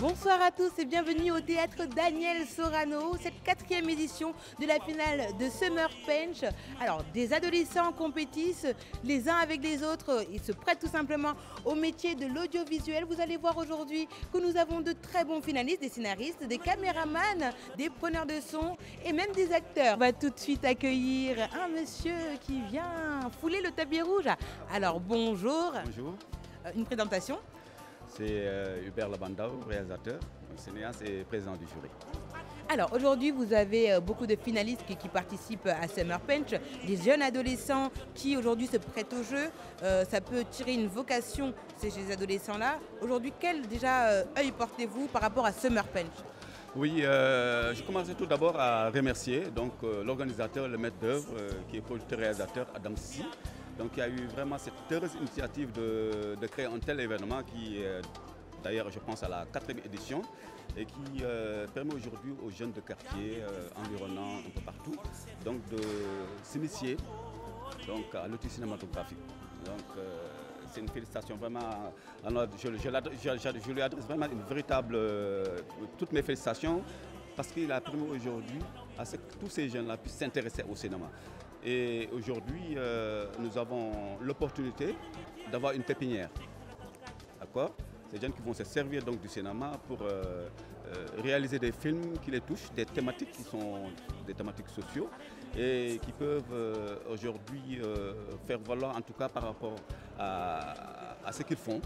Bonsoir à tous et bienvenue au théâtre Daniel Sorano, cette 4e édition de la finale de Summer Punch. Alors, des adolescents compétissent les uns avec les autres, ils se prêtent tout simplement au métier de l'audiovisuel. Vous allez voir aujourd'hui que nous avons de très bons finalistes, des scénaristes, des caméramans, des preneurs de son et même des acteurs. On va tout de suite accueillir un monsieur qui vient fouler le tapis rouge. Alors, bonjour. Bonjour. Une présentation. C'est Hubert Labandao, réalisateur, cinéaste et président du jury. Alors aujourd'hui vous avez beaucoup de finalistes qui participent à Summer Punch, des jeunes adolescents qui aujourd'hui se prêtent au jeu. Ça peut tirer une vocation chez ces adolescents-là. Aujourd'hui, quel œil portez-vous par rapport à Summer Punch? Oui, je commence tout d'abord à remercier l'organisateur, le maître d'œuvre, qui est producteur réalisateur Adam Sissi. Donc il y a eu vraiment cette heureuse initiative de créer un tel événement qui, d'ailleurs je pense à la 4e édition et qui permet aujourd'hui aux jeunes de quartier environnants un peu partout donc de s'initier à l'outil cinématographique. Donc c'est une félicitation vraiment, je lui adresse vraiment une véritable, toutes mes félicitations parce qu'il a permis aujourd'hui à ce que tous ces jeunes-là puissent s'intéresser au cinéma. Et aujourd'hui, nous avons l'opportunité d'avoir une pépinière. D'accord? Ces jeunes qui vont se servir donc du cinéma pour réaliser des films qui les touchent, des thématiques qui sont des thématiques sociaux et qui peuvent aujourd'hui faire valoir, en tout cas par rapport à ce qu'ils font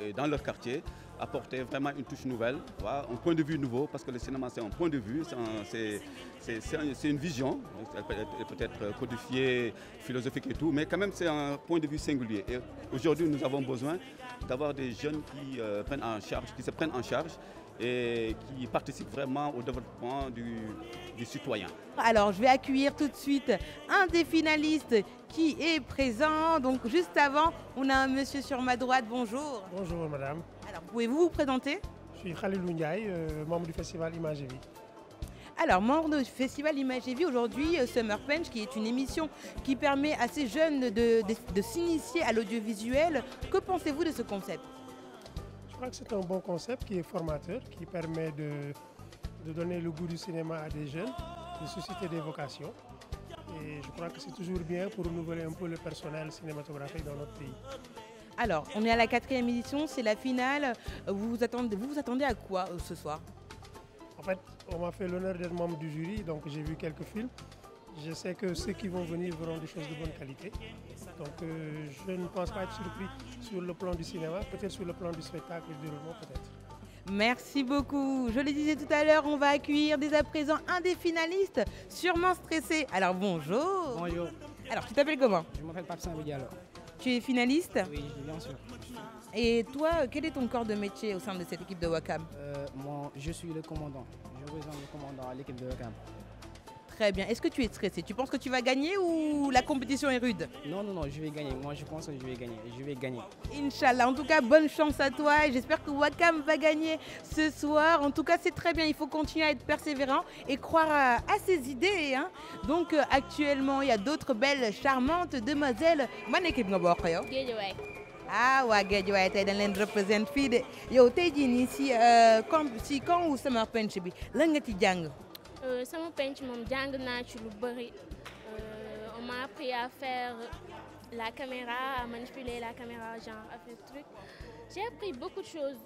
et dans leur quartier, apporter vraiment une touche nouvelle, un point de vue nouveau, parce que le cinéma c'est un point de vue, c'est une vision, elle peut être codifiée, philosophique et tout, mais quand même c'est un point de vue singulier. Et aujourd'hui nous avons besoin d'avoir des jeunes qui se prennent en charge et qui participent vraiment au développement du citoyen. Alors je vais accueillir tout de suite un des finalistes qui est présent. Donc juste avant, on a un monsieur sur ma droite. Bonjour. Bonjour madame. Alors pouvez-vous vous présenter? Je suis Khalilou Ndiaye, membre du festival Image et Vie. Alors, membre du festival Image et Vie, aujourd'hui, Summer Punch, qui est une émission qui permet à ces jeunes de s'initier à l'audiovisuel. Que pensez-vous de ce concept? Je crois que c'est un bon concept qui est formateur, qui permet de donner le goût du cinéma à des jeunes, de susciter des vocations. Et je crois que c'est toujours bien pour renouveler un peu le personnel cinématographique dans notre pays. Alors, on est à la 4e édition, c'est la finale. Vous vous attendez à quoi ce soir? En fait, on m'a fait l'honneur d'être membre du jury, donc j'ai vu quelques films. Je sais que ceux qui vont venir verront des choses de bonne qualité. Donc je ne pense pas être surpris sur le plan du cinéma, peut-être sur le plan du spectacle et du déroulement peut-être. Merci beaucoup. Je le disais tout à l'heure, on va accueillir dès à présent un des finalistes, sûrement stressé. Alors bonjour. Bonjour. Alors tu t'appelles comment? Je m'appelle Pape Saint-Vidialo. Tu es finaliste? Oui, bien sûr. Et toi, quel est ton corps de métier au sein de cette équipe de Wakam? Moi, je suis le commandant. Je rejoins le commandant à l'équipe de Wakam. Très bien. Est-ce que tu es stressé? Tu penses que tu vas gagner ou la compétition est rude? Non, je vais gagner. Moi, je pense que je vais gagner. Je vais gagner. Inch'Allah. En tout cas, bonne chance à toi et j'espère que Wakam va gagner ce soir. En tout cas, c'est très bien. Il faut continuer à être persévérant et croire à ses idées. Hein. Donc, actuellement, il y a d'autres belles, charmantes demoiselles. Quelle équipe nga bokk yow? Guédiawaye. Ah waa Guédiawaye tey dañ leen représente fii de yow tey jii nii si camp wu Summer Punch bi lan nga ci jàng? Summer Punch moom jàng naa ci lu bëri. On m'a appris à faire la caméra, à manipuler la caméra, genre à faire truc. J'ai appris beaucoup de choses.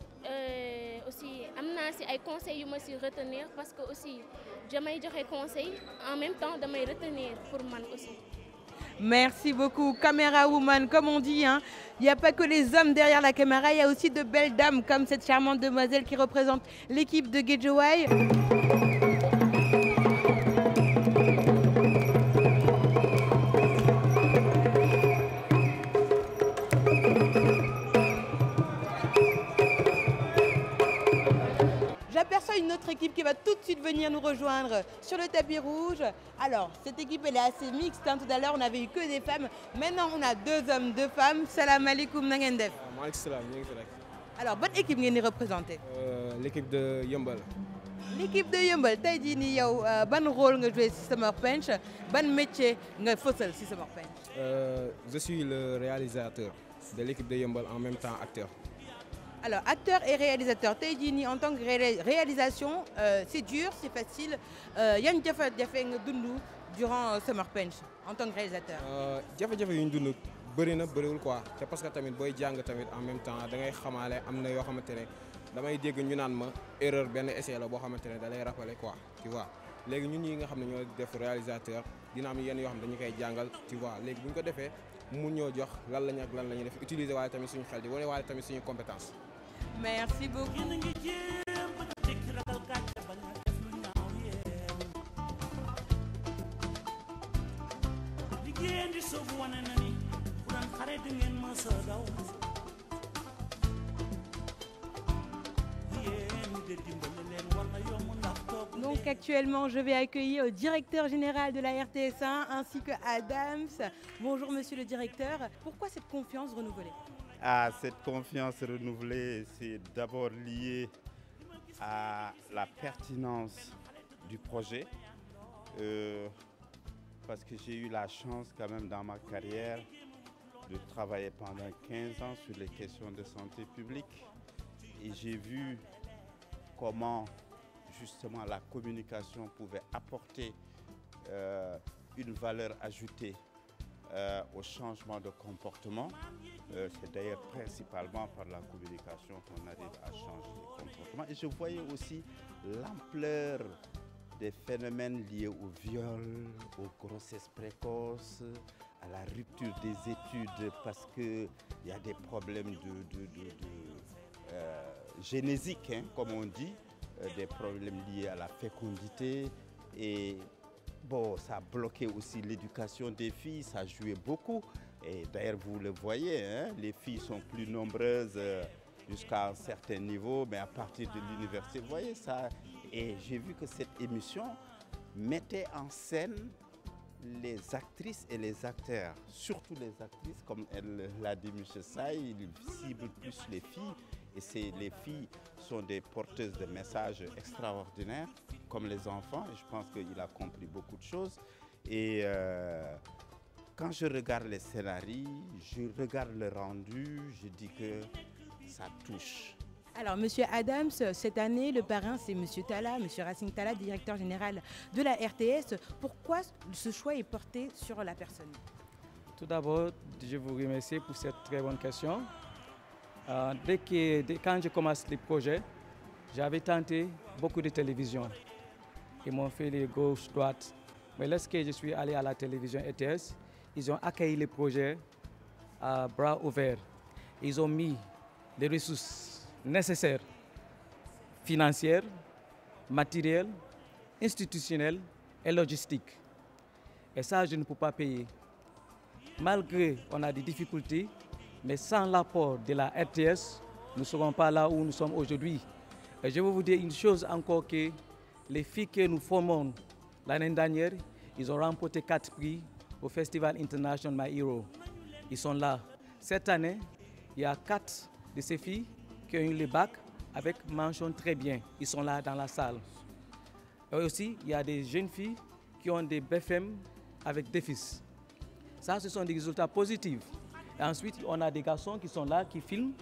Aussi am naa si ay conseils yu ma si retenir parce que aussi damay joxe conseil en même temps damay retenir pour man aussi. Merci beaucoup, Camera Woman, comme on dit, hein. Il n'y a pas que les hommes derrière la caméra, il y a aussi de belles dames comme cette charmante demoiselle qui représente l'équipe de Guédiawaye. J'aperçois une autre équipe qui va tout de suite venir nous rejoindre sur le tapis rouge. Alors, cette équipe, elle est assez mixte. Hein. Tout à l'heure, on n'avait eu que des femmes. Maintenant, on a 2 hommes, 2 femmes. Salam alaikum, na ngeen def. Alors, bonne équipe ngeen di représenter? L'équipe de Yeumbeul. L'équipe de Yeumbeul, tey jii nii yow ban rôle nga joué ci Summer Punch, ban métier nga fësal ci Summer Punch? Je suis le réalisateur de l'équipe de Yeumbeul, en même temps acteur. Alors, acteur et réalisateur, tey jii nii en tant que réalisation, c'est dur, c'est facile. Yan jafe-jafe nga dund durant Summer Punch en tant que réalisateur. jafe-jafe yu ñu dund bëri na bëriwul quoi te parce que tamit booy jàng tamit en même temps da ngay xamaale am na yoo xamante ne damay dégg ñu naan ma erreur benn essai la boo xamante ne da lay rappeler quoi tu vois léegi ñun ñi nga xam ne ñoo def réalisateur dina am yenn yoo xam ne dañu koy jàngal tu vois léegi bu ñu ko defee mun ñoo jox lan lañ ak lan la ñuy def utiliser waale tamit suñu xel di wane waale tamit suñu compétence. Merci beaucoup. Donc actuellement, je vais accueillir le directeur général de la RTS1 ainsi que Adams. Bonjour monsieur le directeur. Pourquoi cette confiance renouvelée? Cette confiance renouvelée, c'est d'abord lié à la pertinence du projet. Parce que j'ai eu la chance quand même dans ma carrière de travailler pendant 15 ans sur les questions de santé publique. Et j'ai vu comment justement la communication pouvait apporter une valeur ajoutée au changement de comportement. C'est d'ailleurs principalement par la communication qu'on arrive à changer les comportements. Et je voyais aussi l'ampleur des phénomènes liés au viol, aux grossesses précoces, à la rupture des études parce qu'il y a des problèmes génésiques, hein, comme on dit, des problèmes liés à la fécondité. Et bon, ça a bloqué aussi l'éducation des filles, ça jouait beaucoup. Et d'ailleurs, vous le voyez, hein, les filles sont plus nombreuses jusqu'à un certain niveau, mais à partir de l'université, vous voyez ça. Et j'ai vu que cette émission mettait en scène les actrices et les acteurs, surtout les actrices, comme l'a dit M. Saï, il cible plus les filles. Et les filles sont des porteuses de messages extraordinaires, comme les enfants. Et je pense qu'il a compris beaucoup de choses. Et quand je regarde les scénarios, je regarde le rendu, je dis que ça touche. Alors, Monsieur Adams, cette année, le parrain, c'est Monsieur Talla, Monsieur Racine Talla, directeur général de la RTS. Pourquoi ce choix est porté sur la personne? Tout d'abord, je vous remercie pour cette très bonne question. Quand je commence les projets, j'avais tenté beaucoup de télévision. Ils m'ont fait les gauche-droite. Mais lorsque je suis allé à la télévision RTS, ils ont accueilli les projets à bras ouverts. Ils ont mis les ressources nécessaires, financières, matérielles, institutionnelles et logistiques. Et ça, je ne peux pas payer. Malgré on a des difficultés, mais sans l'apport de la RTS, nous ne serons pas là où nous sommes aujourd'hui. Et je vais vous dire une chose encore, que les filles que nous formons l'année dernière, ils ont remporté 4 prix au Festival International My Hero. Ils sont là. Cette année, il y a 4 de ces filles qui ont eu le bac avec mention très bien. Ils sont là dans la salle. Et aussi, il y a des jeunes filles qui ont des BFM avec des fils. Ça, ce sont des résultats positifs. Et ensuite, on a des garçons qui sont là, qui filment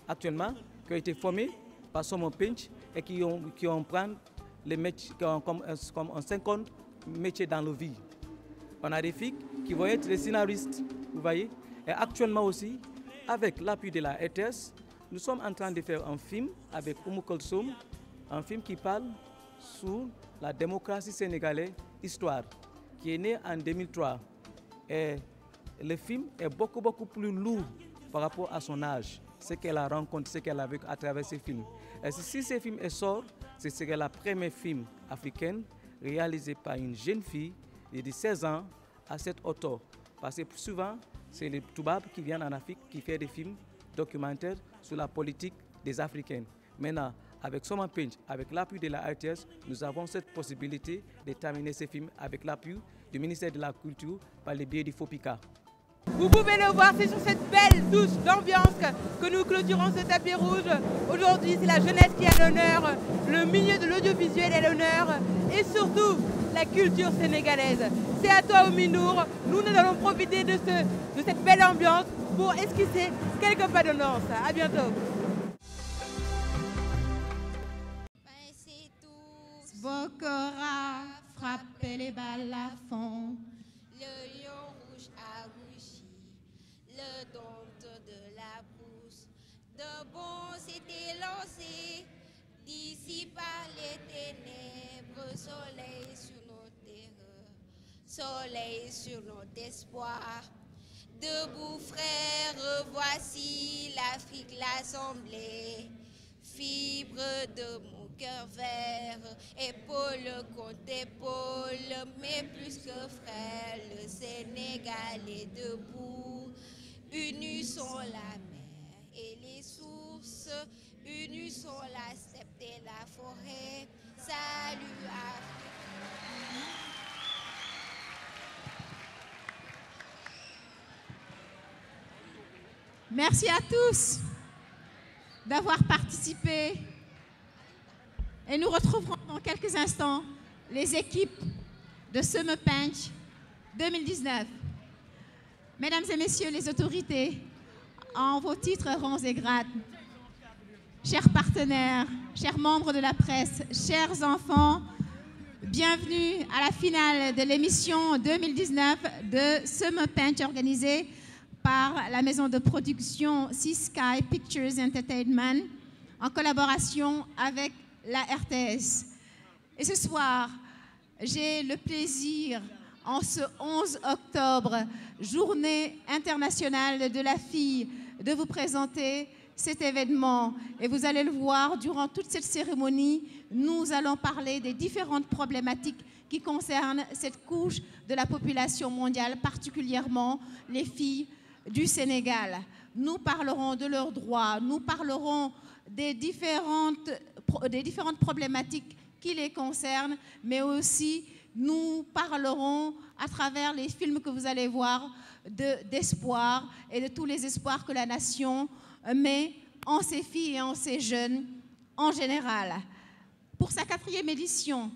actuellement, qui ont été formés par Summer Punch et qui ont pris les métiers comme un 50 métiers dans la vie. On a des filles qui vont être des scénaristes, vous voyez. Et actuellement aussi, avec l'appui de la RTS, nous sommes en train de faire un film avec Oumou Kolsoum, un film qui parle sur la démocratie sénégalaise, histoire, qui est né en 2003. Et le film est beaucoup plus lourd par rapport à son âge, ce qu'elle a rencontré, ce qu'elle a vécu à travers ce film. Et si ce film est sort, ce serait la première film africaine réalisée par une jeune fille de 16 ans à cette hauteur. Parce que souvent, c'est les Toubabs qui viennent en Afrique qui font des films documentaires sur la politique des Africains. Maintenant, avec Summer Punch, avec l'appui de la RTS, nous avons cette possibilité de terminer ces films avec l'appui du ministère de la Culture par le biais du FOPICA. Vous pouvez le voir, c'est sur cette belle touche d'ambiance que nous clôturons ce tapis rouge. Aujourd'hui, c'est la jeunesse qui a l'honneur, le milieu de l'audiovisuel est l'honneur et surtout la culture sénégalaise. C'est à toi, Oumy-Nour. Nous allons profiter de cette belle ambiance pour esquisser quelques pas de danse. À bientôt. Bokora frappait les balles à fond. Le lion rouge a rougi, le dompteur de la brousse. De bon s'était lancé, dissipa les ténèbres, soleil sur nos terreurs, soleil sur notre espoir. Debout frères, voici l'Afrique, l'Assemblée, fibre de mon cœur vert, épaule contre épaule, mais plus que frère, le Sénégal est debout. Unis sont la mer et les sources, unis sont la steppe et la forêt. Salut Afrique. Merci à tous d'avoir participé. Et nous retrouverons dans quelques instants les équipes de Summer Punch 2019. Mesdames et messieurs les autorités, en vos titres, rangs et grades, chers partenaires, chers membres de la presse, chers enfants, bienvenue à la finale de l'émission 2019 de Summer Punch organisée par la maison de production Sea Sky Pictures Entertainment en collaboration avec la RTS. Et ce soir, j'ai le plaisir, en ce 11 octobre, journée internationale de la fille, de vous présenter cet événement. Et vous allez le voir, durant toute cette cérémonie, nous allons parler des différentes problématiques qui concernent cette couche de la population mondiale, particulièrement les filles du Sénégal. Nous parlerons de leurs droits, nous parlerons des différentes problématiques qui les concernent, mais aussi nous parlerons à travers les films que vous allez voir d'espoir et de tous les espoirs que la nation met en ses filles et en ses jeunes en général. Pour sa 4e édition,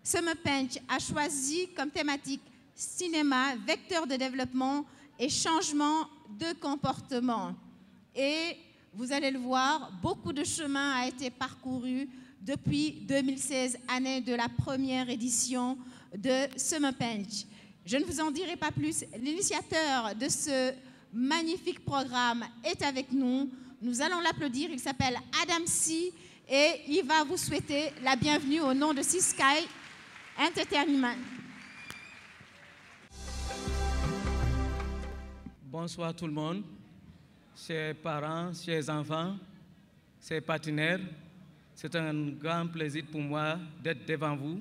Summer Punch a choisi comme thématique cinéma, vecteur de développement et changement de comportement. Et vous allez le voir, beaucoup de chemin a été parcouru depuis 2016, année de la première édition de Summer Punch. Je ne vous en dirai pas plus. L'initiateur de ce magnifique programme est avec nous. Nous allons l'applaudir. Il s'appelle Adam C. et il va vous souhaiter la bienvenue au nom de Sea Sky Entertainment. Bonsoir tout le monde, chers parents, chers enfants, chers partenaires. C'est un grand plaisir pour moi d'être devant vous,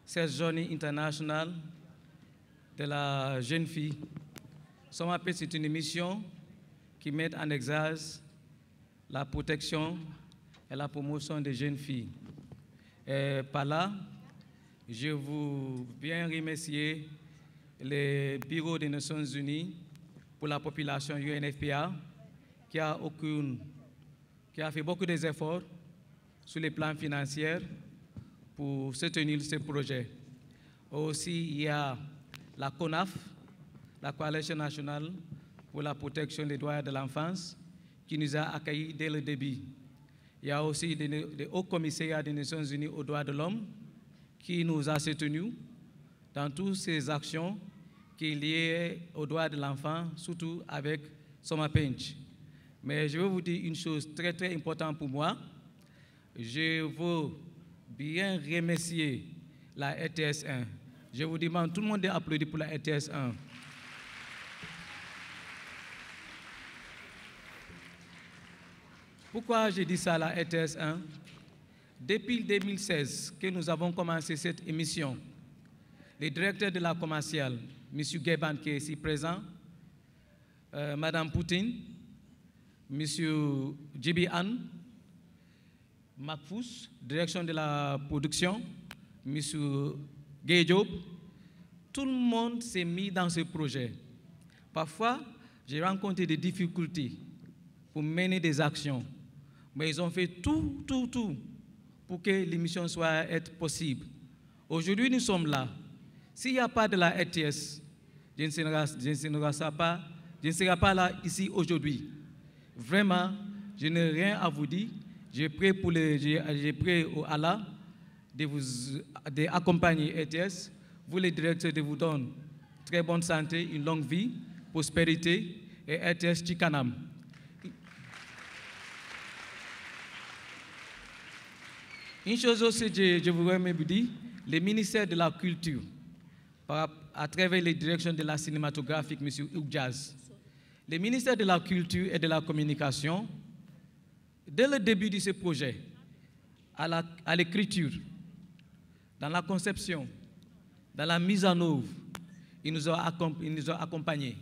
cette journée internationale de la jeune fille. Summer Punch, c'est une émission qui met en exergue la protection et la promotion des jeunes filles. Et par là, je vous viens remercier le Bureau des Nations Unies pour la population UNFPA qui a fait beaucoup d'efforts sur le plan financier pour soutenir ce projet. Aussi, il y a la CONAF, la Coalition nationale pour la protection des droits de l'enfance, qui nous a accueillis dès le début. Il y a aussi le Haut Commissariat des Nations Unies aux droits de l'homme qui nous a soutenus dans toutes ces actions qui sont liées aux droits de l'enfant, surtout avec Summer Punch. Mais je veux vous dire une chose très très importante pour moi. Je veux bien remercier la RTS 1. Je vous demande, tout le monde d'applaudir pour la RTS 1. Pourquoi j'ai dit ça à la RTS 1? Depuis 2016 que nous avons commencé cette émission, le directeur de la commerciale, M. Geban, qui est ici présent, Mme Poutine, M. Djibi Anne, Macfous, direction de la production, M. Guy Diop, tout le monde s'est mis dans ce projet. Parfois, j'ai rencontré des difficultés pour mener des actions, mais ils ont fait tout pour que l'émission soit possible. Aujourd'hui, nous sommes là. S'il n'y a pas de la RTS, je ne serai pas là ici aujourd'hui. Vraiment, je n'ai rien à vous dire. J'ai prié au Allah d'accompagner RTS. Vous, les directeurs, de vous donner très bonne santé, une longue vie, prospérité et RTS Chikanam. Une chose aussi, je voudrais me dire, le ministère de la Culture, à travers les directions de la cinématographique, M. Oudjaz, le ministère de la Culture et de la Communication, dès le début de ce projet, à l'écriture, dans la conception, dans la mise en œuvre, ils nous ont accompagnés.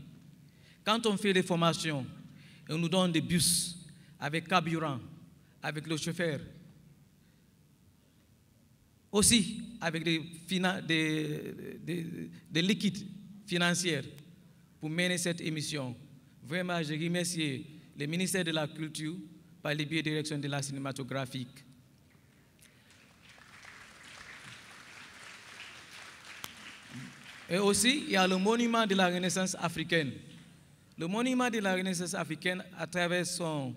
Quand on fait des formations, on nous donne des bus avec carburant, avec le chauffeur, aussi avec des liquides financiers pour mener cette émission. Vraiment, je remercie le ministère de la Culture par le biais de la direction de la cinématographique. Et aussi, il y a le monument de la Renaissance africaine. Le monument de la Renaissance africaine, à travers son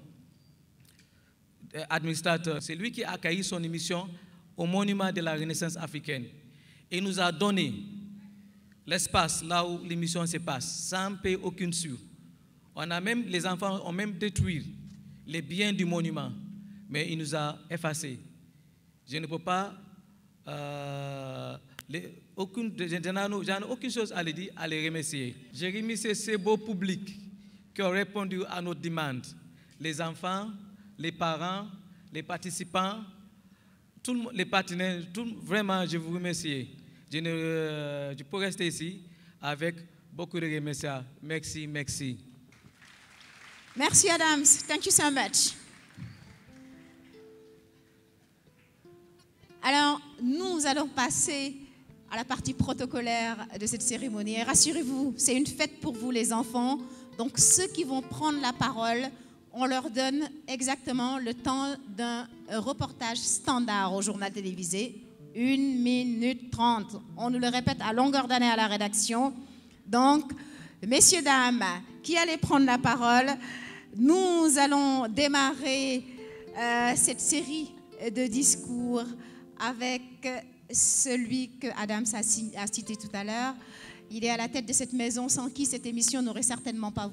administrateur, c'est lui qui a accueilli son émission au monument de la Renaissance africaine. Et nous a donné l'espace là où l'émission se passe, sans payer aucune sous. Les enfants ont même détruit les biens du monument, mais il nous a effacés. Je ne peux pas, je n'ai aucune chose à les dire, à les remercier. Je remercie ces beaux publics qui ont répondu à notre demande. Les enfants, les parents, les participants, les partenaires, vraiment, je vous remercie. Je peux rester ici avec beaucoup de remerciements. Merci, merci. Merci, Adams. Thank you so much. Alors, nous allons passer à la partie protocolaire de cette cérémonie. Et rassurez-vous, c'est une fête pour vous, les enfants. Donc, ceux qui vont prendre la parole, on leur donne exactement le temps d'un reportage standard au journal télévisé. 1 minute 30. On nous le répète à longueur d'année à la rédaction. Donc, messieurs, dames, qui allez prendre la parole? Nous allons démarrer cette série de discours avec celui que Adams a cité tout à l'heure. Il est à la tête de cette maison sans qui cette émission n'aurait certainement pas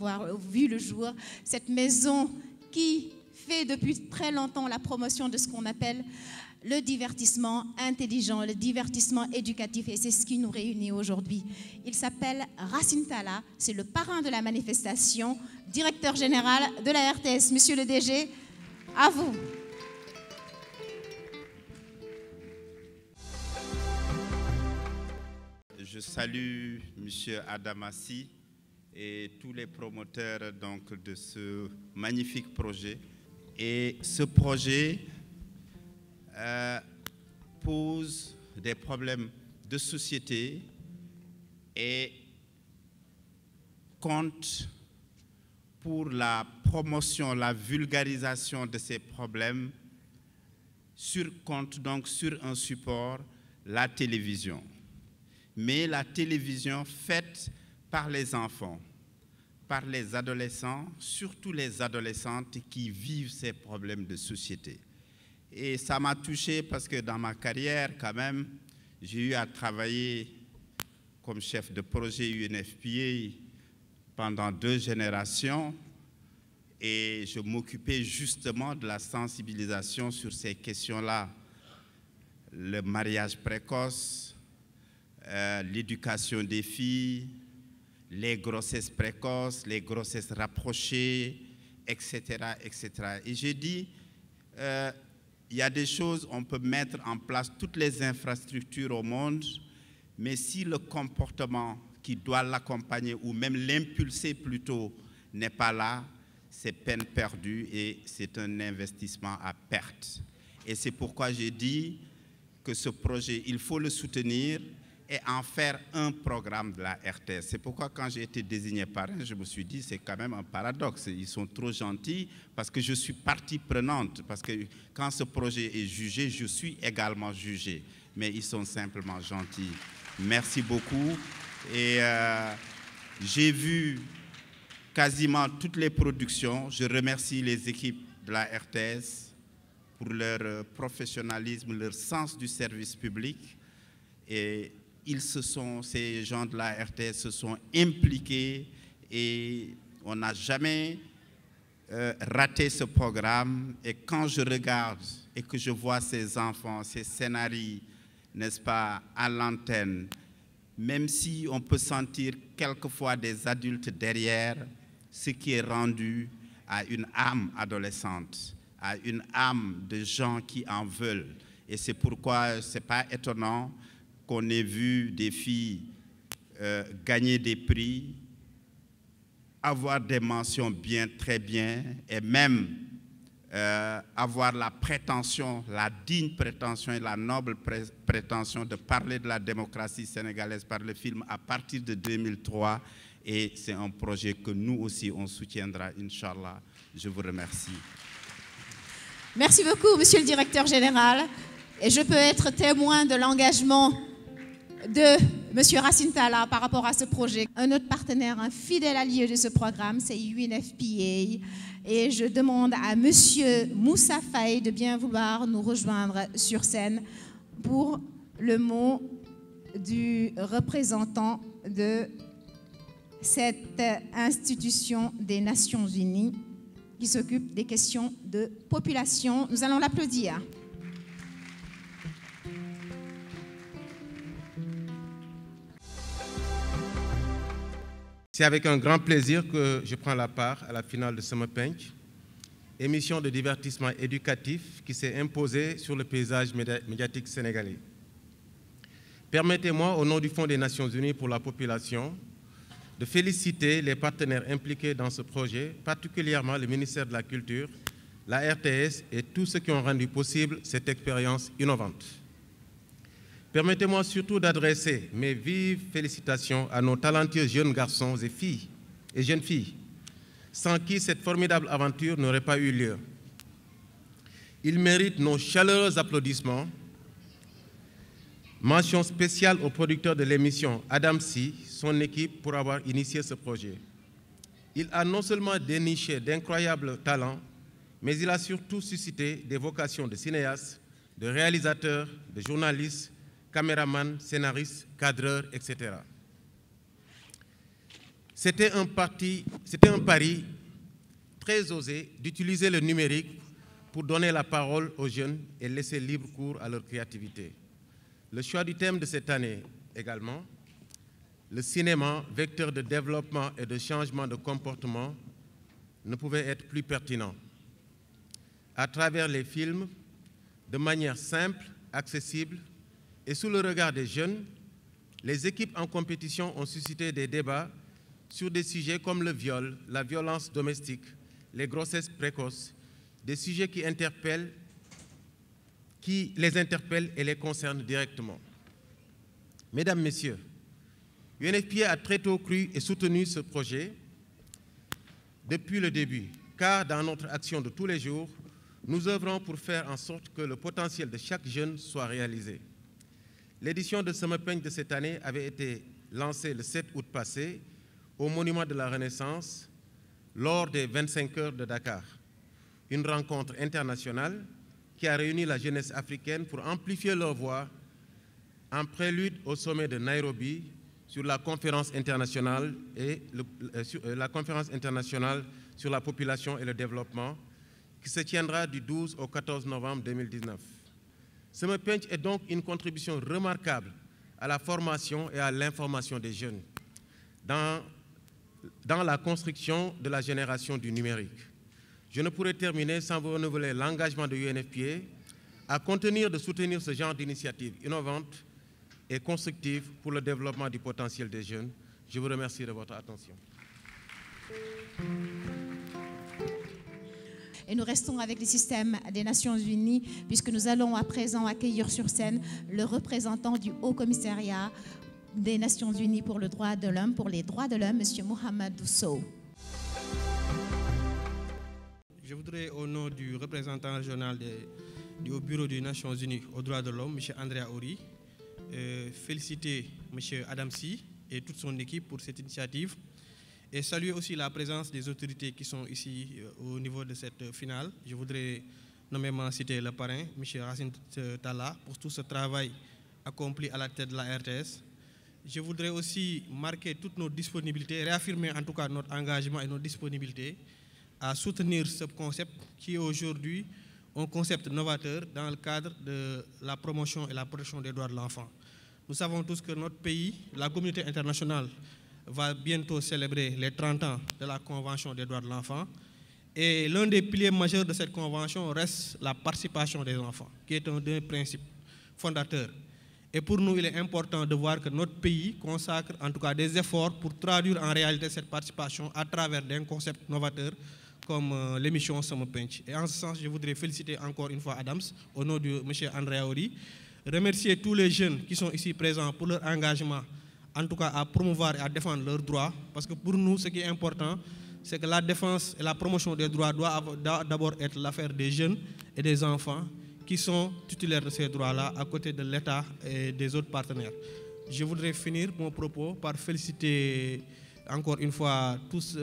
vu le jour. Cette maison qui fait depuis très longtemps la promotion de ce qu'on appelle le divertissement intelligent, le divertissement éducatif, et c'est ce qui nous réunit aujourd'hui. Il s'appelle Racine Talla, c'est le parrain de la manifestation, directeur général de la RTS. Monsieur le DG, à vous. Je salue M. Adamassi et tous les promoteurs donc, de ce magnifique projet. Et ce projet pose des problèmes de société et compte pour la promotion, la vulgarisation de ces problèmes, compte donc sur un support, la télévision. Mais la télévision faite par les enfants, par les adolescents, surtout les adolescentes qui vivent ces problèmes de société. Et ça m'a touché parce que dans ma carrière, quand même, j'ai eu à travailler comme chef de projet UNFPA pendant 2 générations et je m'occupais justement de la sensibilisation sur ces questions-là. Le mariage précoce, l'éducation des filles, les grossesses précoces, les grossesses rapprochées, etc., etc. Et j'ai dit, il y a des choses, on peut mettre en place toutes les infrastructures au monde, mais si le comportement qui doit l'accompagner ou même l'impulser plutôt n'est pas là, c'est peine perdue et c'est un investissement à perte. Et c'est pourquoi j'ai dit que ce projet, il faut le soutenir et en faire un programme de la RTS. C'est pourquoi quand j'ai été désigné parrain, je me suis dit c'est quand même un paradoxe. Ils sont trop gentils parce que je suis partie prenante. Parce que quand ce projet est jugé, je suis également jugé. Mais ils sont simplement gentils. Merci beaucoup. Et j'ai vu quasiment toutes les productions. Je remercie les équipes de la RTS, pour leur professionnalisme, leur sens du service public. Et ces gens de la RTS se sont impliqués et on n'a jamais raté ce programme. Et quand je regarde et que je vois ces enfants, ces scénarios, n'est-ce pas, à l'antenne, même si on peut sentir quelquefois des adultes derrière, ce qui est rendu à une âme adolescente, à une âme de gens qui en veulent. Et c'est pourquoi ce n'est pas étonnant qu'on ait vu des filles gagner des prix, avoir des mentions bien, très bien, et même avoir la prétention, la digne prétention et la noble prétention de parler de la démocratie sénégalaise par le film à partir de 2003. Et c'est un projet que nous aussi, on soutiendra, Inch'Allah. Je vous remercie. Merci beaucoup, Monsieur le Directeur Général. Et je peux être témoin de l'engagement de Monsieur Racine Talla par rapport à ce projet. Un autre partenaire, un fidèle allié de ce programme, c'est UNFPA. Et je demande à Monsieur Moussa Faye de bien vouloir nous rejoindre sur scène pour le mot du représentant de cette institution des Nations Unies qui s'occupe des questions de population. Nous allons l'applaudir. C'est avec un grand plaisir que je prends la part à la finale de Summer Punch, émission de divertissement éducatif qui s'est imposée sur le paysage médiatique sénégalais. Permettez-moi, au nom du Fonds des Nations Unies pour la population, de féliciter les partenaires impliqués dans ce projet, particulièrement le ministère de la Culture, la RTS et tous ceux qui ont rendu possible cette expérience innovante. Permettez-moi surtout d'adresser mes vives félicitations à nos talentueux jeunes garçons et filles et jeunes filles, sans qui cette formidable aventure n'aurait pas eu lieu. Ils méritent nos chaleureux applaudissements. Mention spéciale au producteur de l'émission, Adam Sy, son équipe, pour avoir initié ce projet. Il a non seulement déniché d'incroyables talents, mais il a surtout suscité des vocations de cinéastes, de réalisateurs, de journalistes, caméramans, scénaristes, cadreurs, etc. C'était un pari très osé d'utiliser le numérique pour donner la parole aux jeunes et laisser libre cours à leur créativité. Le choix du thème de cette année également, le cinéma, vecteur de développement et de changement de comportement, ne pouvait être plus pertinent. À travers les films, de manière simple, accessible et sous le regard des jeunes, les équipes en compétition ont suscité des débats sur des sujets comme le viol, la violence domestique, les grossesses précoces, des sujets qui les interpellent et les concernent directement. Mesdames, Messieurs, UNFPA a très tôt cru et soutenu ce projet depuis le début, car dans notre action de tous les jours, nous œuvrons pour faire en sorte que le potentiel de chaque jeune soit réalisé. L'édition de Summer Punch de cette année avait été lancée le 7 août passé au Monument de la Renaissance lors des 25 heures de Dakar, une rencontre internationale qui a réuni la jeunesse africaine pour amplifier leur voix en prélude au sommet de Nairobi sur la conférence internationale sur la population et le développement qui se tiendra du 12 au 14 novembre 2019. Summer Punch est donc une contribution remarquable à la formation et à l'information des jeunes dans la construction de la génération du numérique. Je ne pourrais terminer sans vous renouveler l'engagement de l'UNFPA à continuer de soutenir ce genre d'initiatives innovantes et constructives pour le développement du potentiel des jeunes. Je vous remercie de votre attention. Et nous restons avec les systèmes des Nations Unies, puisque nous allons à présent accueillir sur scène le représentant du Haut-Commissariat des Nations Unies pour le droit de l'homme, pour les droits de l'homme, M. Mohamed Sow. Je voudrais, au nom du représentant régional du Haut Bureau des Nations Unies aux droits de l'homme, M. Andrea Ori, féliciter M. Adam Sy et toute son équipe pour cette initiative et saluer aussi la présence des autorités qui sont ici au niveau de cette finale. Je voudrais nommément citer le parrain, M. Racine Talla, pour tout ce travail accompli à la tête de la RTS. Je voudrais aussi marquer toutes nos disponibilités, réaffirmer en tout cas notre engagement et nos disponibilités à soutenir ce concept qui est aujourd'hui un concept novateur dans le cadre de la promotion et la protection des droits de l'enfant. Nous savons tous que notre pays, la communauté internationale, va bientôt célébrer les 30 ans de la Convention des droits de l'enfant. Et l'un des piliers majeurs de cette convention reste la participation des enfants, qui est un des principes fondateurs. Et pour nous, il est important de voir que notre pays consacre en tout cas des efforts pour traduire en réalité cette participation à travers des concepts novateurs comme l'émission Sama Pench. Et en ce sens, je voudrais féliciter encore une fois Adams au nom de M. Andrea Ori, remercier tous les jeunes qui sont ici présents pour leur engagement, en tout cas à promouvoir et à défendre leurs droits, parce que pour nous, ce qui est important, c'est que la défense et la promotion des droits doivent d'abord être l'affaire des jeunes et des enfants qui sont titulaires de ces droits-là à côté de l'État et des autres partenaires. Je voudrais finir mon propos par féliciter encore une fois tous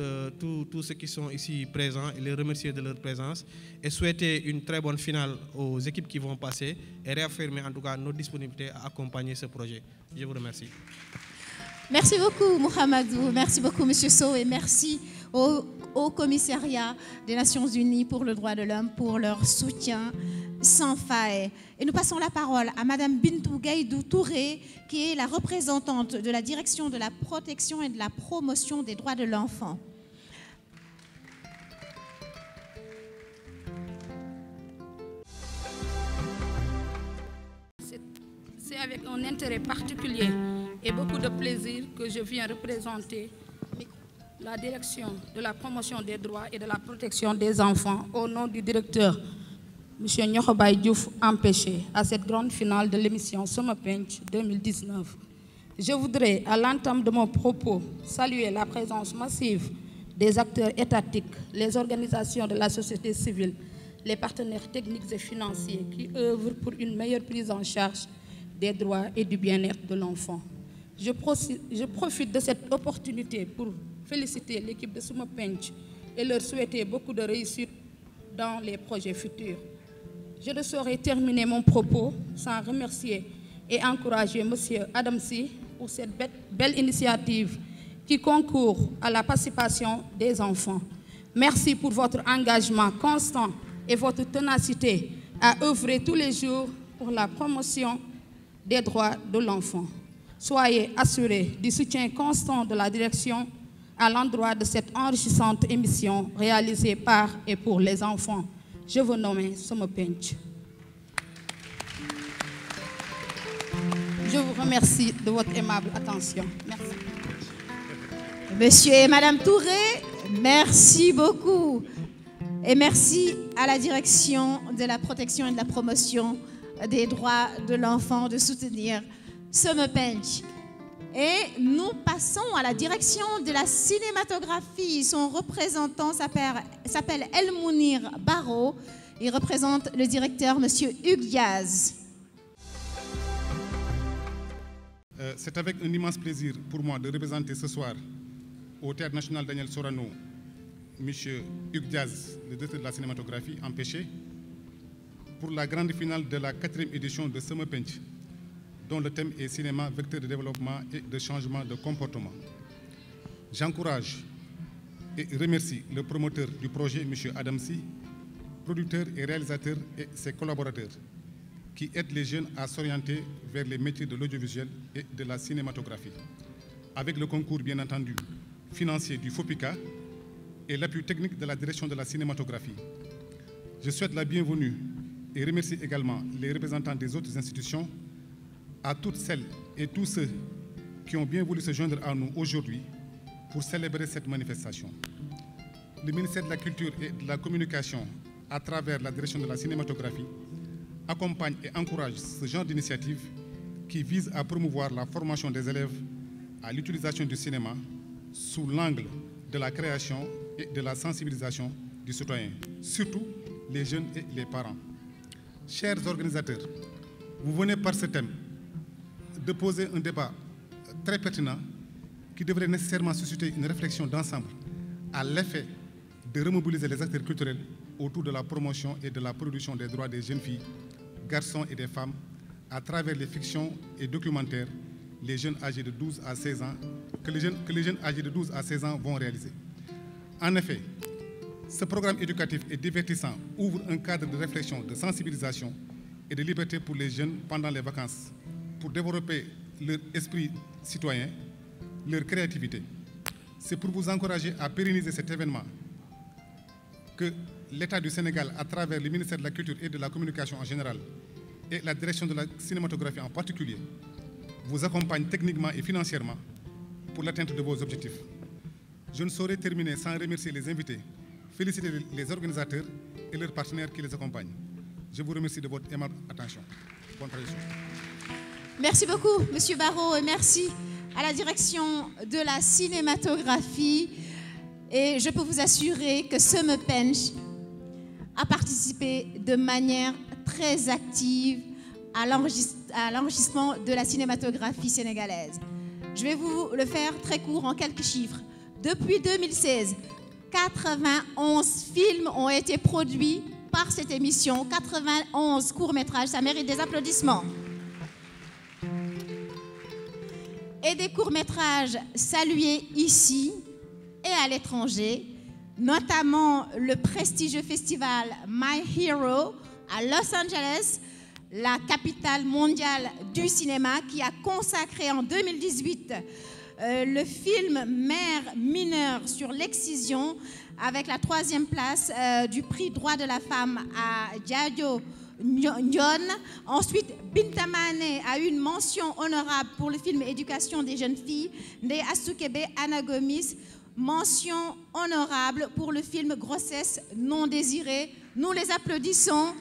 ceux qui sont ici présents et les remercier de leur présence et souhaiter une très bonne finale aux équipes qui vont passer et réaffirmer en tout cas notre disponibilité à accompagner ce projet. Je vous remercie. Merci beaucoup Mohamedou, merci beaucoup M. Sow et merci au commissariat des Nations Unies pour le droit de l'homme pour leur soutien sans faille. Et nous passons la parole à Madame Bintou Gaïdou Touré, qui est la représentante de la direction de la protection et de la promotion des droits de l'enfant. C'est avec un intérêt particulier et beaucoup de plaisir que je viens représenter la direction de la promotion des droits et de la protection des enfants au nom du directeur M. Nyokhobaye Diouf empêché à cette grande finale de l'émission Sama Pench 2019. Je voudrais, à l'entame de mon propos, saluer la présence massive des acteurs étatiques, les organisations de la société civile, les partenaires techniques et financiers qui œuvrent pour une meilleure prise en charge des droits et du bien-être de l'enfant. Je profite de cette opportunité pour féliciter l'équipe de Sama Pench et leur souhaiter beaucoup de réussite dans les projets futurs. Je ne saurais terminer mon propos sans remercier et encourager M. Adamsi pour cette belle initiative qui concourt à la participation des enfants. Merci pour votre engagement constant et votre ténacité à œuvrer tous les jours pour la promotion des droits de l'enfant. Soyez assurés du soutien constant de la direction à l'endroit de cette enrichissante émission réalisée par et pour les enfants. Je vous nomme Sama Pench. Je vous remercie de votre aimable attention. Merci. Monsieur et Madame Touré, merci beaucoup. Et merci à la direction de la protection et de la promotion des droits de l'enfant de soutenir Sama Pench. Et nous passons à la direction de la cinématographie. Son représentant s'appelle Elmounir Barrault. Il représente le directeur, M. Hugues Diaz. C'est avec un immense plaisir pour moi de représenter ce soir au Théâtre National Daniel Sorano, M. Hugues Diaz, le directeur de la cinématographie, empêché, pour la grande finale de la 4e édition de Sama Pench, dont le thème est cinéma, vecteur de développement et de changement de comportement. J'encourage et remercie le promoteur du projet, M. Adamsi, producteur et réalisateur et ses collaborateurs, qui aident les jeunes à s'orienter vers les métiers de l'audiovisuel et de la cinématographie, avec le concours, bien entendu, financier du FOPICA et l'appui technique de la direction de la cinématographie. Je souhaite la bienvenue et remercie également les représentants des autres institutions, à toutes celles et tous ceux qui ont bien voulu se joindre à nous aujourd'hui pour célébrer cette manifestation. Le ministère de la Culture et de la Communication, à travers la direction de la cinématographie, accompagne et encourage ce genre d'initiative qui vise à promouvoir la formation des élèves à l'utilisation du cinéma sous l'angle de la création et de la sensibilisation du citoyen, surtout les jeunes et les parents. Chers organisateurs, vous venez par ce thème de poser un débat très pertinent qui devrait nécessairement susciter une réflexion d'ensemble à l'effet de remobiliser les acteurs culturels autour de la promotion et de la production des droits des jeunes filles, garçons et des femmes à travers les fictions et documentaires les jeunes âgés de 12 à 16 ans, que les jeunes âgés de 12 à 16 ans vont réaliser. En effet, ce programme éducatif et divertissant ouvre un cadre de réflexion, de sensibilisation et de liberté pour les jeunes pendant les vacances, pour développer leur esprit citoyen, leur créativité. C'est pour vous encourager à pérenniser cet événement que l'État du Sénégal, à travers le ministère de la Culture et de la Communication en général, et la direction de la cinématographie en particulier, vous accompagne techniquement et financièrement pour l'atteinte de vos objectifs. Je ne saurais terminer sans remercier les invités, féliciter les organisateurs et leurs partenaires qui les accompagnent. Je vous remercie de votre aimable attention. Bonne traduction. Merci beaucoup, Monsieur Barrault, et merci à la direction de la cinématographie. Et je peux vous assurer que Summer Pench a participé de manière très active à l'enregistrement de la cinématographie sénégalaise. Je vais vous le faire très court en quelques chiffres. Depuis 2016, 91 films ont été produits par cette émission, 91 courts-métrages, ça mérite des applaudissements. Et des courts-métrages salués ici et à l'étranger, notamment le prestigieux festival My Hero à Los Angeles, la capitale mondiale du cinéma, qui a consacré en 2018 le film Mère mineure sur l'excision, avec la 3e place du prix droit de la femme à Diadio Nyon. Ensuite, Bintamane a eu une mention honorable pour le film Éducation des jeunes filles. Ndeye Astou Kébé, Anna Gomis, mention honorable pour le film Grossesse non désirée. Nous les applaudissons.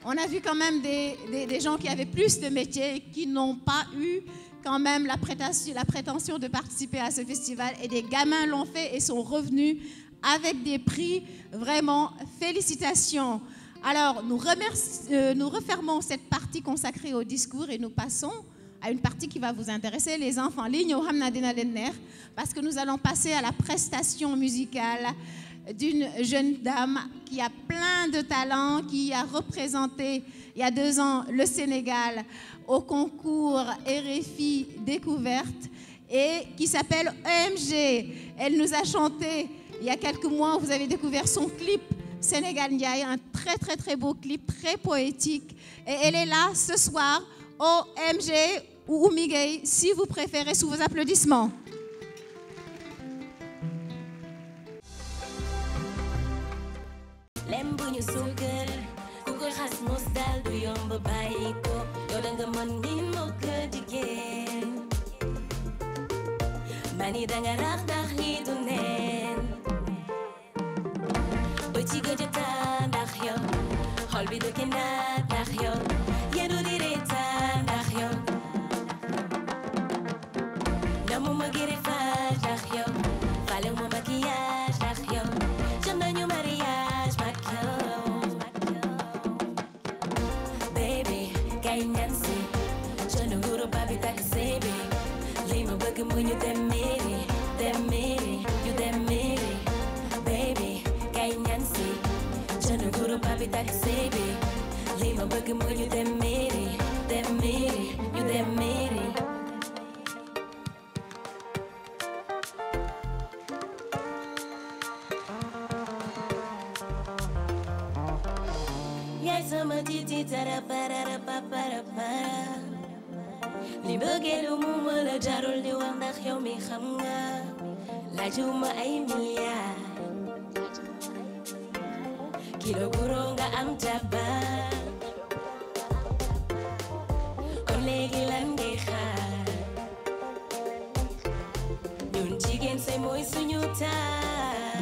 On a vu quand même des gens qui avaient plus de métiers et qui n'ont pas eu quand même la prétention de participer à ce festival. Et des gamins l'ont fait et sont revenus avec des prix. Vraiment, félicitations. Alors, nous refermons cette partie consacrée au discours et nous passons à une partie qui va vous intéresser, les enfants. Parce que nous allons passer à la prestation musicale d'une jeune dame qui a plein de talent, qui a représenté il y a 2 ans le Sénégal au concours RFI Découverte et qui s'appelle EMG. Elle nous a chanté il y a quelques mois, vous avez découvert son clip Sénégal Ndiaye, un très très très beau clip, très poétique. Et elle est là ce soir, OMG ou Oumigay, si vous préférez, sous vos applaudissements. Lembuñu sugar, kuko xas mos dal du yomb bàyyi ko, yow da nga mën ni moo ko jigéen. Mani da nga rax ndax lii du neen. Ba ci gëj a taa ndax yow, xol bi dëkk naat ndax yow, yéenu di reetaan ndax yow. Namu ma greffage ndax yow, falew ma maquillage ndax yow, jëm nañu mariage mag yow. Baby, kay ñaan si, jënd nguru babi takk sébi, li ma bëgg mu ñu dem mairie, ñu dem mairie. Baby, kay ñaan si, jënd nguru babi takk sébi, li ma bëgg mu ñu dem mairie, ñu dem mairie. Yaay sama titi tara para para para. Li bëggeelu mu ma la jarul di wax ndax yow mi xam nga laajuma ay milliards. Kilo guro nga am jabar, kon léegi lan ngay xaar? Ñun jigéen say mooy suñu taar.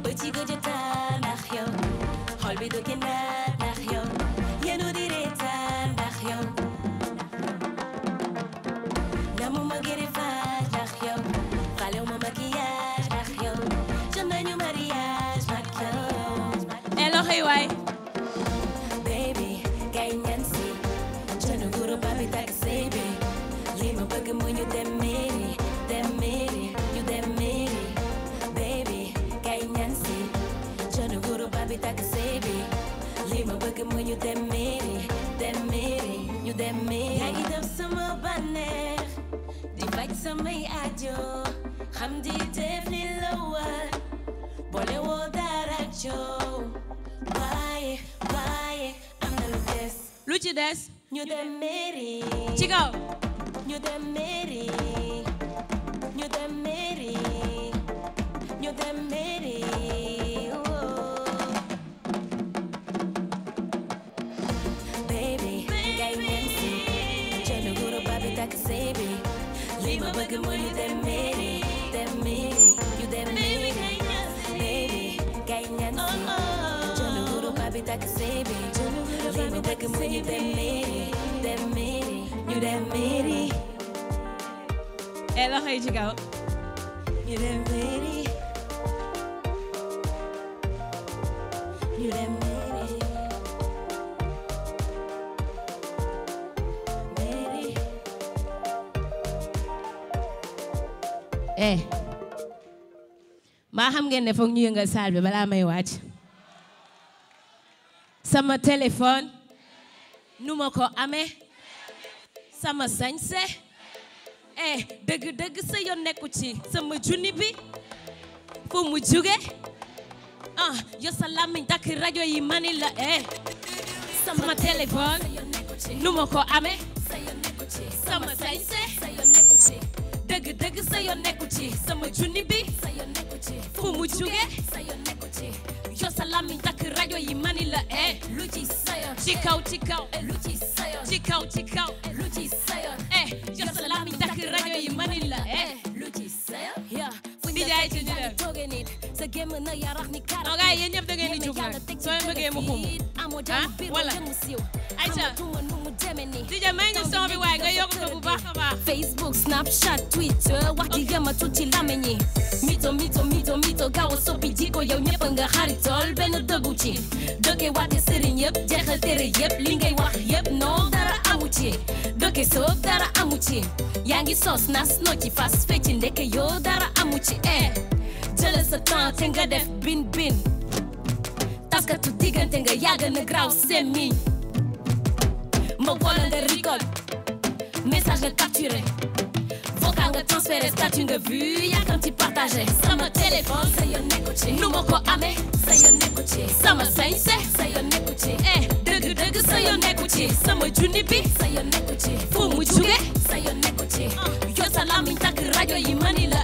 Ba ci gëj a taar ndax yow, xol bi du kenn ndax yow, yéenu di reetaan ndax yow. Namu ma greffage ndax yow, falew ma maquillage ndax yow, jëm nañu mariage mag yow. loxo yi waay. Baby, kay ñaan si, jënd nguru babi takk sébi, li ma bëgg mu ñu dem mairie, ñu dem mairie. mairie. yaa ngi def sama bànneex di faj samay aajo xam di def li la war boole woo dara coow waaye am na lu des. lu ci des. ñu dem mairie. ci kaw. ñu dem mairie. ñu dem mairie. ñu dem mairie. Baby, kay ngeen si jënd guro babi takk sëy bi li ma bëgg mooy ñu dem mairie. Dem mairie. ñu dem mairie. Baby, kay ngeen si jënd guro babi takk sëy bi li ma bëgg mooy ñu dem mairie. Dem mairie. ñu dem mairie. loxo yi ci kaw. ñu dem mairie. ñu dem mairie. Mairie. maa xam ngeen ne foog ñu yëngal saal bi balaa may wàcc. sama téléphone nu ma ko amee. sama sañse. dëgg sa yoon nekku ci sama junni bi fu mu jóge yo sa làmmiñ dakk rajo yi mani la sama téléphone nu ma ko amee sama sañse dëgg sa yoon nekku ci sama junni bi fu mu jóge yo sa làmmiñ dakk rajo yi mani la lu ci sayoon ci kaw lu ci sayoon ci kaw lu ci sayoon yo sa làmmiñ dakk rajo yi mani la lu ci sayoon ya di jaay ci ñu toge nit sa gem na yarax ni kar no gaay yéen ñëpp da ngeen di jug nag soo bëggee mu xum wala Aïcha DJ may ñu son bi waaye nga yokk ko bu baax a baax Facebook Snapchat Twitter wax ji yamatu ci làmmiñ yi mito gaaw a soppi jikko yow ñëpp nga xaritool benn dëggu ci dëkke waate sëriñ yëpp jeexal tere yëpp li ngay wax yëpp non dara amu ci dëkke soob dara amu ci yaa ngi sos nas noo ci fas fecci ndekke yoo dara amu ci jëlal sa temps te nga def bin taskatu diggante nga yàgg na graw semmiñ ma wala nga rigole message nga capturé vocal nga transféré statut nga vu yàkkamti partagé sama téléphone sa yoon nekku ci nu ma ko amee sa yoon nekku ci sama sañse sa yoon nekku ci dëgg sa yoon nekku ci sama junni bi sa yoon nekku ci fu mu jóge sa yoon nekku ci yo sa làmmiñ takk rajo yi mani la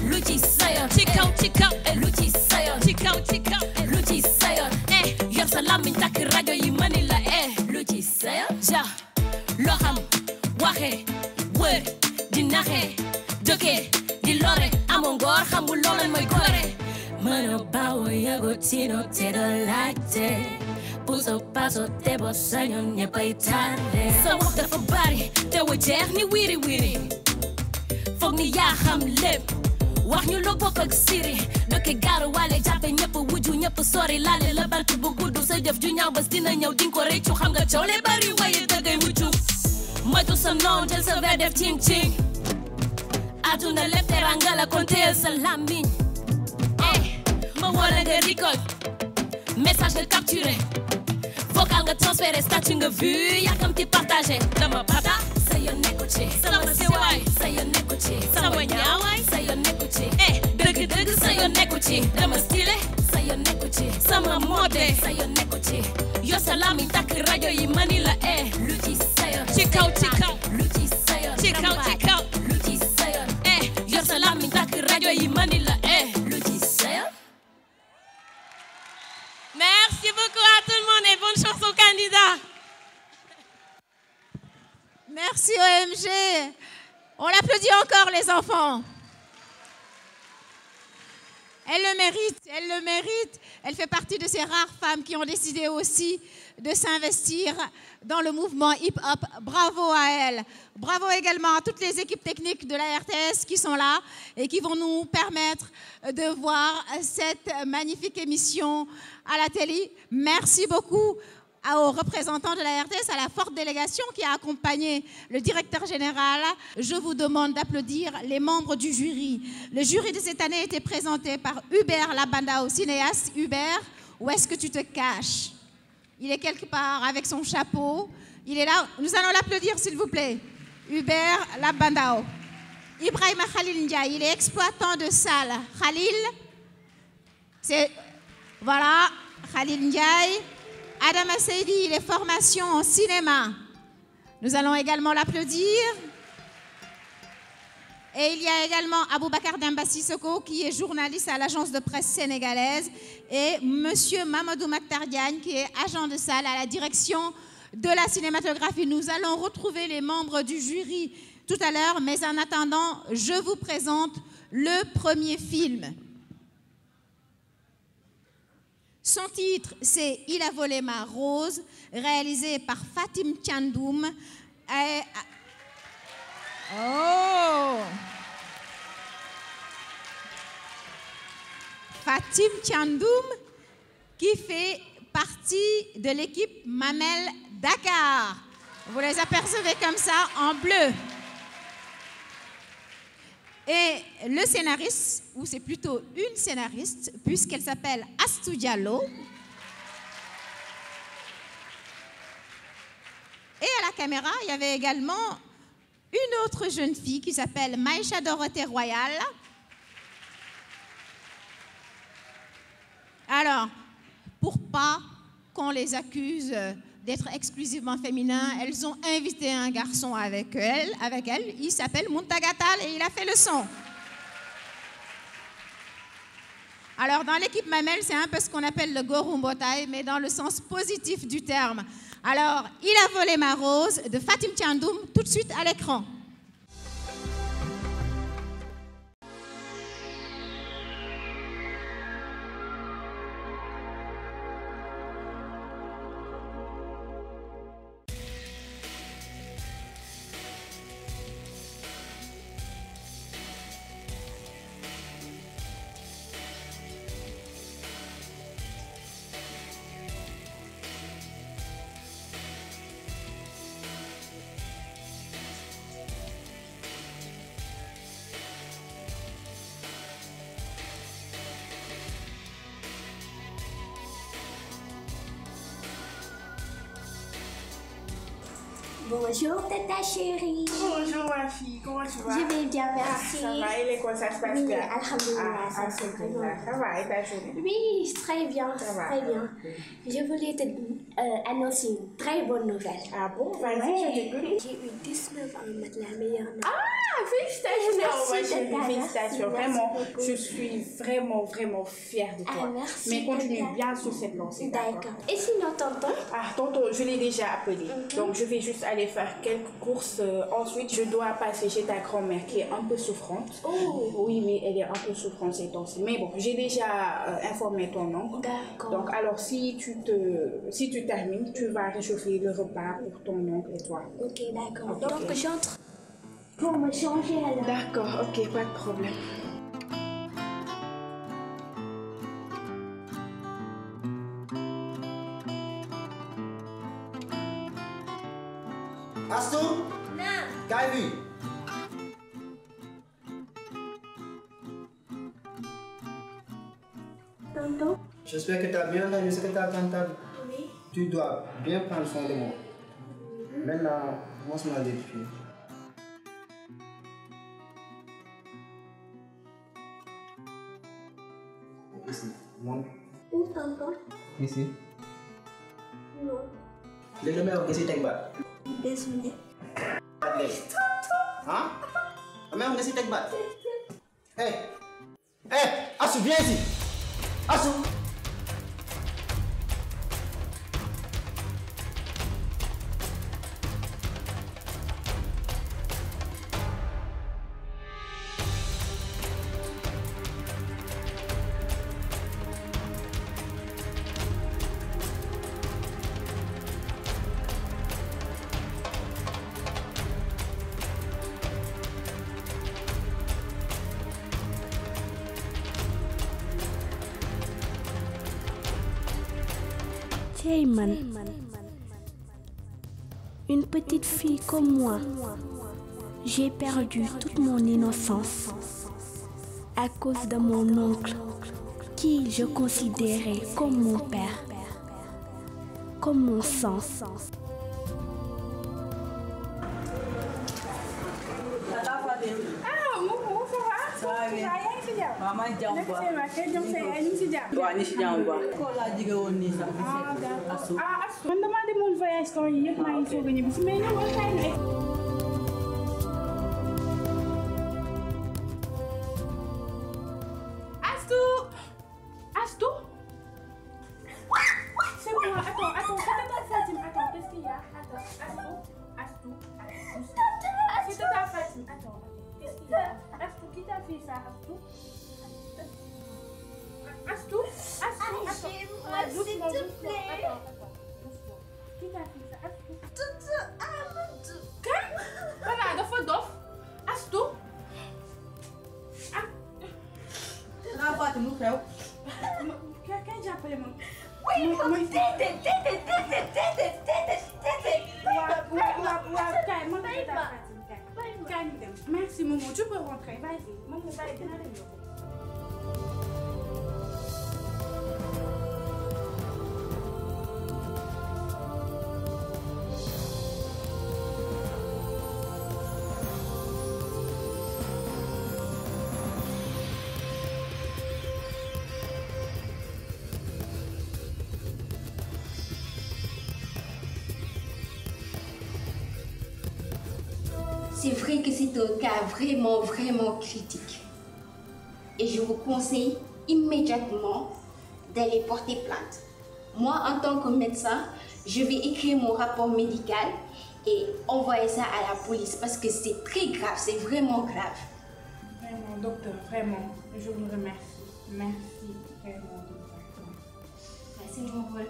lu ci sayoon ci kaw lu ci sayoon ci kaw lu ci sayoon yo sa làmmiñ takk rajo yi mani la lu ci sayoon ja loo xam waxe wër di naxe dëkke di lore amoo ngor xamul loolan mooy gore mën a baawo yago tino te do laajte puso paso te bo sañoon ñëppay tànne sa wax dafa bari te wa jeex ni wiri foog ni yaa xam lépp wax ñu loo bokk ak siri dëkke gaaru wale jàppe ñëpp wujju ñëpp sori laale la bant bu gudd sa jëf ju ñaaw bés dina ñëw dinga ko réccu xam nga coow le bari waaye dëggay mujju moytu sa noon jël sa verre def cing aduna lépp teranga la kon teel sa làmmiñ ma wala nga rigole message nga capturé vocal nga transféré statut nga vu yàkkamti partagé dama pata sa yoon nekku ci sama sewaay sa yoon nekku ci sama ñaawaay sa yoon nekku ci dëgg sa yoon nekku ci dama stylé sa yoon nekku ci sama mode sa yoon nekku ci yo sa làmmiñ takk rajo yi mani la lu ci sayoon ci kaw lu ci sayoon ci kaw lu ci sayoon yo sa làmmiñ takk rajo yi mani la lu ci sayoon. Merci beaucoup à tout le monde et bonne chance aux candidats. Merci OMG. On l'applaudit encore les enfants. Elle le mérite. Elle fait partie de ces rares femmes qui ont décidé aussi de s'investir dans le mouvement hip-hop. Bravo à elle. Bravo également à toutes les équipes techniques de la RTS qui sont là et qui vont nous permettre de voir cette magnifique émission à la télé. Merci beaucoup aux représentants de la RTS, à la forte délégation qui a accompagné le directeur général. Je vous demande d'applaudir les membres du jury. Le jury de cette année était présenté par Hubert Labanda, cinéaste. Hubert, où est-ce que tu te caches? Il est quelque part avec son chapeau. Il est là. Nous allons l'applaudir, s'il vous plaît. Hubert Labandao. Ibrahim Khalil Ndiaye, il est exploitant de salle. Khalil, c'est... Voilà, Khalil Ndiaye. Adam Seydi, il est formation en cinéma. Nous allons également l'applaudir. Et il y a également Aboubacar Demba Sissoko, qui est journaliste à l'agence de presse sénégalaise, et Monsieur Mamadou Maktar Diagne, qui est agent de salle à la direction de la cinématographie. Nous allons retrouver les membres du jury tout à l'heure, mais en attendant, je vous présente le premier film. Son titre, c'est « Il a volé ma rose », réalisé par Fatim Thiandoum. Oh! Fatim Thiandoum, qui fait partie de l'équipe Mamel Dakar. Vous les apercevez comme ça en bleu. Et le scénariste, ou c'est plutôt une scénariste, puisqu'elle s'appelle Astou Diallo. Et à la caméra, il y avait également une autre jeune fille qui s'appelle Maïcha Dorothée Royal. Alors, pour pas qu'on les accuse d'être exclusivement féminins, elles ont invité un garçon avec elle. Il s'appelle Muntagatal et il a fait le son. Alors, dans l'équipe Mamel, c'est un peu ce qu'on appelle le Gorumbotay, mais dans le sens positif du terme. Alors, Il a volé ma rose de Fatim Thiandoum, tout de suite à l'écran. Bonjour Tata chérie. Bonjour ma fille, comment tu vas? Je vais bien, merci. Ça va, et l'école ça se passe bien? Alhamdoulilah, ça se passe bien. Ça va, et ta journée? Oui, très bien, Ça va. très bien. Je voulais te annoncer une très bonne nouvelle. Ah bon? Vas-y, je t'écoute. J'ai eu 19 ans, la meilleure note. Ah, félicitations ma Merci, chérie, Tata, félicitations. merci Vraiment, beaucoup. je suis vraiment fière de toi. Ah, merci, Mais continue Tata. bien sur cette lancée, d'accord? Et sinon, tonton? Ah, tonton, je l'ai déjà appelé. Donc, je vais juste aller faire quelques courses. Ensuite, je dois passer chez ta grand-mère qui est un peu souffrante. Oh. Oui, mais elle est un peu souffrante ces temps-ci. Mais bon, j'ai déjà informé ton oncle. D'accord. Donc, alors, si tu termines, tu vas réchauffer le repas pour ton oncle et toi. Ok, d'accord. Ok. Donc, j'entre pour me changer alors. D'accord, ok, pas de problème. Astou? Non. Kaay fii. Tonton? J'espère que tu as bien entendu ce que tu as entendu. Oui. Tu dois bien prendre soin de moi. Maintenant, montre-moi les pieds. Ici, montre. Où, tonton? Ici. Non. Léegi damay wax nga si teg baat. Désolé. baat léegi. ah damay wax nga si teg baat. Astou viens ici. Astou. Heyman, une petite fille comme moi, j'ai perdu toute mon innocence à cause de mon oncle, qui je considérais comme mon père, comme mon sang. Merci, maman. Tu peux rentrer. Vas-y. Maman, vas-y. C'est vrai que c'est un cas vraiment critique. Et je vous conseille immédiatement d'aller porter plainte. Moi, en tant que médecin, je vais écrire mon rapport médical et envoyer ça à la police parce que c'est très grave, c'est vraiment grave. Vraiment, docteur, vraiment, je vous remercie. Merci, vraiment, docteur. C'est mon rôle.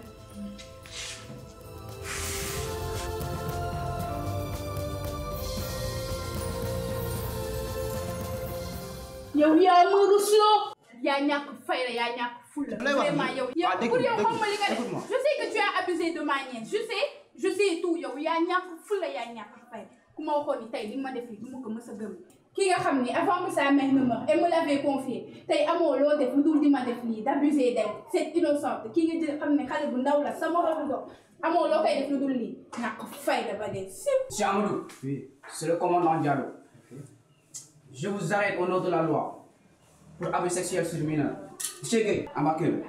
yow yaa ma rusloo yaa ñàkk fayda yaa ñàkk fulla vraiment yow pour yow xam nga li nga def je sais que tu as abusé de ma nièce je sais tout yow yaa ñàkk fulla yaa ñàkk fayda ku ma waxoon ni tey li ma def li du ma ko mës a gëm ki nga xam ni avant que sa mère ne meure elle me l'avait confié tey amoo loo def lu dul di ma def lii d'abuser d'elle cette innocente ki nga jël xam ne xale bu ndaw la sama roxo dox amoo loo koy def lu dul lii ñàkk fayda ba dee Monsieur Amadou, oui, c'est le commandant Diallo. Je vous arrête au nom de la loi pour abus sexuel sur mineur. Monsieur Gueye, à ma queue.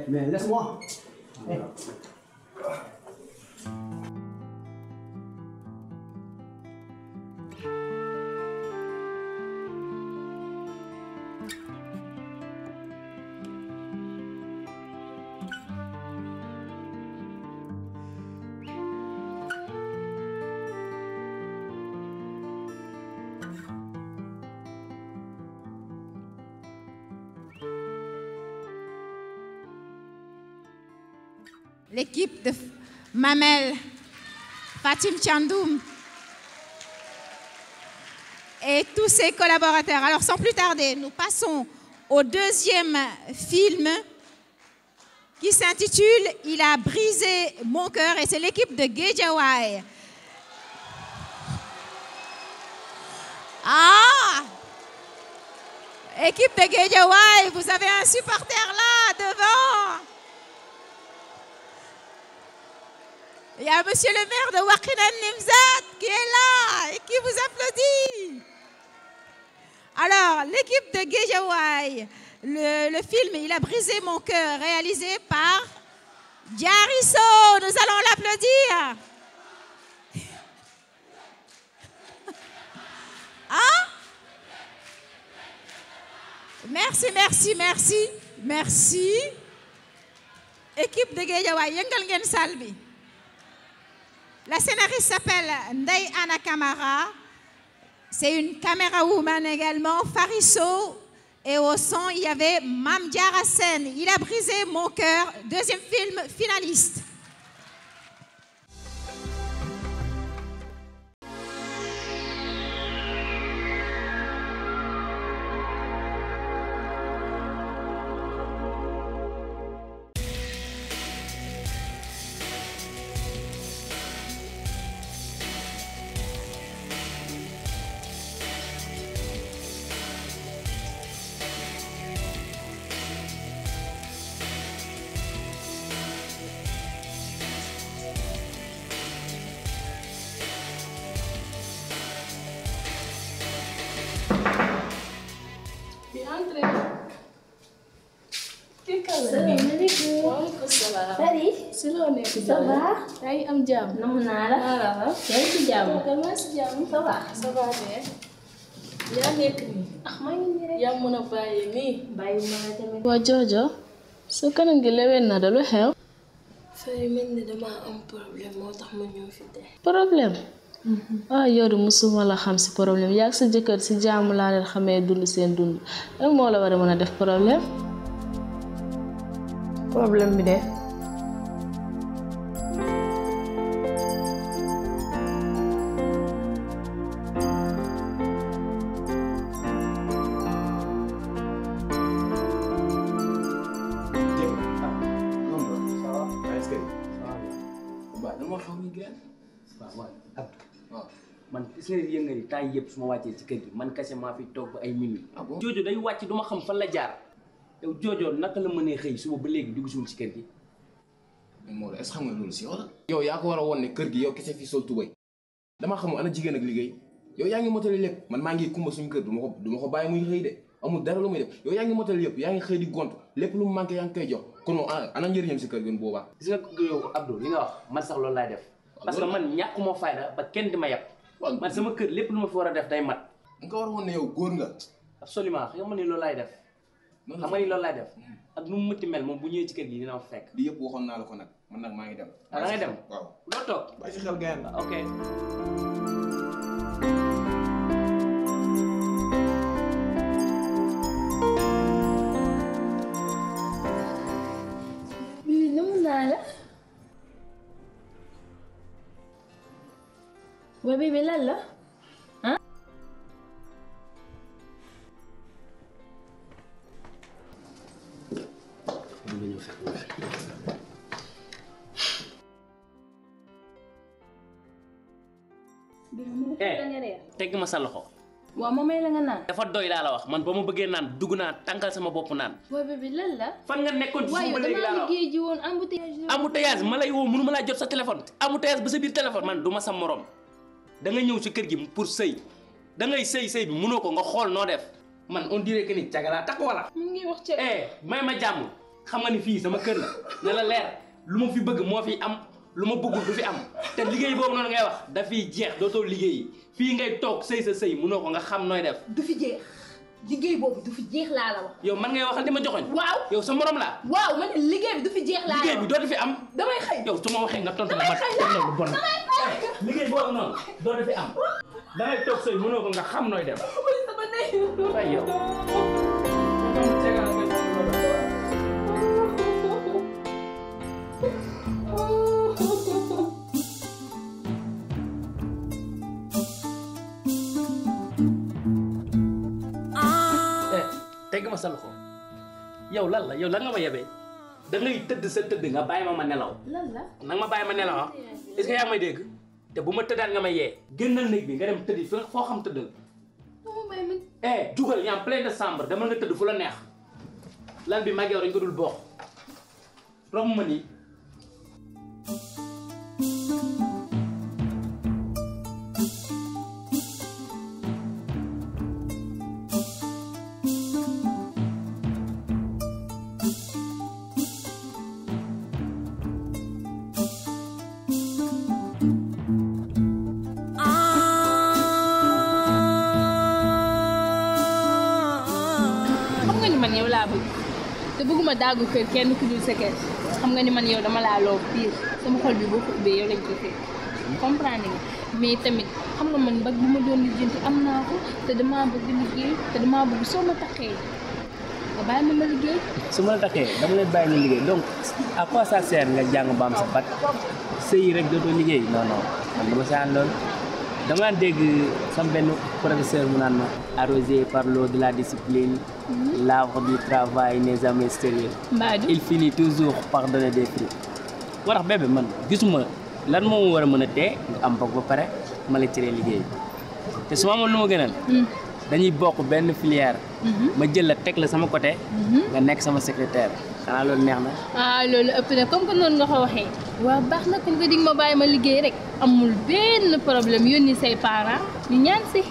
Mais laisse-moi. L'équipe de Mamel, Fatim Thiandoum et tous ses collaborateurs. Alors sans plus tarder, nous passons au deuxième film qui s'intitule « Il a brisé mon cœur » et c'est l'équipe de Guédiawaye. Ah! Équipe de Guédiawaye, vous avez un supporter là, devant. Il y a monsieur le maire de Wakhinane Nimzatt qui est là et qui vous applaudit. Alors, l'équipe de Guédiawaye, le film « Il a brisé mon cœur » réalisé par Diarisso. Nous allons l'applaudir. Hein? Merci, merci, merci. Merci. Équipe de Guédiawaye, yëngal ngeen salle bi. La scénariste s'appelle Ndeye Anna Camara. C'est une caméra woman également, Farisso. Et au son, il y avait Mam Diara Sen. Il a brisé mon cœur. Deuxième film finaliste. Ça va. Salut. Si loo nekk Ça va. yaa ngi am jàmm. namm naa la. yaa ngi ci jàmm. maa si jàmm. Ça va. Ça va bien. yaa nekk nii. maa ngi nii rek. yaa mën a bàyyi nii. bàyyi ma la tamit. waa Jojo. sa kanam gi lewen na da lu xew. fay mel ni dama am problème moo tax ma ñëw fi tey. problème. yow de musuma la xam si problème yaa sa jëkkër si jaamu laa leen xamee dund seen dund lan moo la war a mën a def problème. problème bi de. man gis nga yëngal yi temps yëpp su ma wàccee ci kër gi man kese maa fi toog ba ay minuit. Jojo day wàcc duma xam fan la jaar yow Jojo naka la mënee xëy suba ba léegi dugg suul ci kër gi. mais Maodo est-ce que xam nga loolu si yow la. yow yaa ko war a woon ne kër gi yow kese fi sol tubay dama xamul ana jigéen ak liggéey yow yaa ngi motali lépp man maa ngi kumba suñu kër du ma ko bàyyi muy xëy de amul dara lu muy def yow yaa ngi motali yëpp yaa ngi xëy di gont lépp lu mu manqué yaa ngi koy jox kon moom ana njëriñam si kër gi boobaa. gis nga yow Abdou li nga wax man sax loolu laay def parce que man ñàkkuma fayda ba kenn di ma yàpp man sama kër lépp lu ma fi war a def day mat. nga ko war a woon ne yow góor nga. absolument xam nga ni loolu laay def. xam nga ni loolu laay def. ak nu mu mënti mel moom bu ñëwee ci kër gi dina ma fekk. li yëpp waxoon naa la ko nag man nag maa ngi dem. da ngay dem waaw doo toog. bàyyi si xel gayaan ok. bii namm naa la. waa bébé lan la ah. tegg ma sa loxo. waaw ma may la nga naan. dafa doy laa la wax man ba ma bëggee naan dugg naa tànkal sama bopp naan. waa bébé lan la. fan nga nekkoon ci suba léegi laa la wax liggéey ji woon embouteillage. embouteillage ma lay woo mënu ma laa jot sa téléphone embouteillage ba sa biir téléphone. man du ma sa morom da nga ñëw ci kër gi pour sëy da ngay sëy bi mënoo ko nga xool noo def man on dirait que ni cagalaa takk wala. mu ngi wax ca. may ma jàmm xam nga ni fii sama kër la ne la leer lu ma fi bëgg moo fi am lu ma bëggul du fi am te liggéey boobu noonu ngay wax dafiy jeex dootoo liggéey fii ngay toog sëy sa sëy mënoo ko nga xam nooy def. du fi jeex liggéey boobu du fi jeex laa la wax. yow man ngay waxal di ma joxoñ. waaw yow sa morom laa. waaw man liggéey bi du fi jeex laa la wax. liggéey bi dootu fi am. damay xëy yow su ma waxee nga tontu ma lu bon. liggéey boobu noonu dootu fi am dangay toog sëy mënoo ko nga xam nooy def. ay yow. tegg ma sa loxo yow lan la yow lan nga ma yebee da ngay tëdd sa tëdd nga bàyyi ma nelaw. lan la nanga ma bàyyi ma nelaw ah est-ce que yaa ngi may dégg te bu ma tëddaat nga may yee. génnal néeg bi nga dem tëddi foo xam tëddal. jugal yaa en plein décembre demal nga tëdd fu la neex lan bi mag yow dañ ko dul bokk romb ma nii. yow laa bëgg te bëgguma daagu kër kenn ku dul sa kër xam nga ni man yow dama laa loo pire sama xol bi boo ko ubbee yow lañ ko fekk comprendre nga mais tamit xam nga man bag bu ma doon lijjanti am naa ko te damaa bëgg liggéey te damaa bëgg soo ma taxee nga bàyyi ma liggéey. su ma la taxee dama lay bàyyi nga liggéey donc à quoi ça sert nga jàng ba am sa bac sëy rek dootoo liggéey non non man dama saan loolu dama dégg sama benn professeur mu naan ma arrosé par l'eau de la discipline l'arbre du travail n'est jamais stérile il finit toujours par donner des fruits moo tax bébé man gisuma lan moo war a mën a tee nga am bokk ba pare ma la tiré liggéey te su ma amoon lu ma gënal dañuy bokk benn filière ma jël la teg la sama côté nga nekk sama secrétaire xanaa loolu neex na loolu ëpp na comme que noonu nga ko waxee waaw baax na comme que di nga ma bàyyi ma liggéey rek amul benn problème yónni say parents ñu ñaan si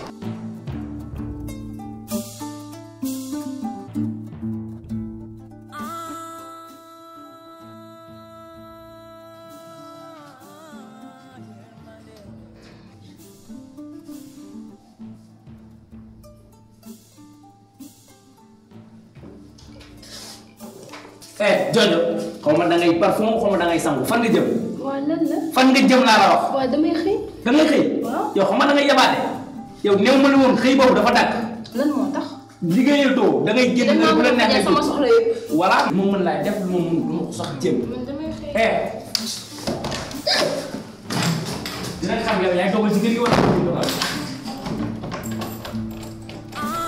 Jojo xaw ma da ngay parfum xaw ma da ngay sangu fan nga jëm. waaw lan la. fan nga jëm laa la wax. waaw damay xëy. da ngay xëy. waaw yow xam nga da ngay yabaate. yow néew ma la woon xëy boobu dafa dàkk. lan moo tax. liggéeyal too da ngay génn bu la neexee sama soxla yëpp. voilà moom mën laay def moom du ma ko sax jéem. man damay xëy. dinañ xam yow yaay dogal ci kër gi wala dogal.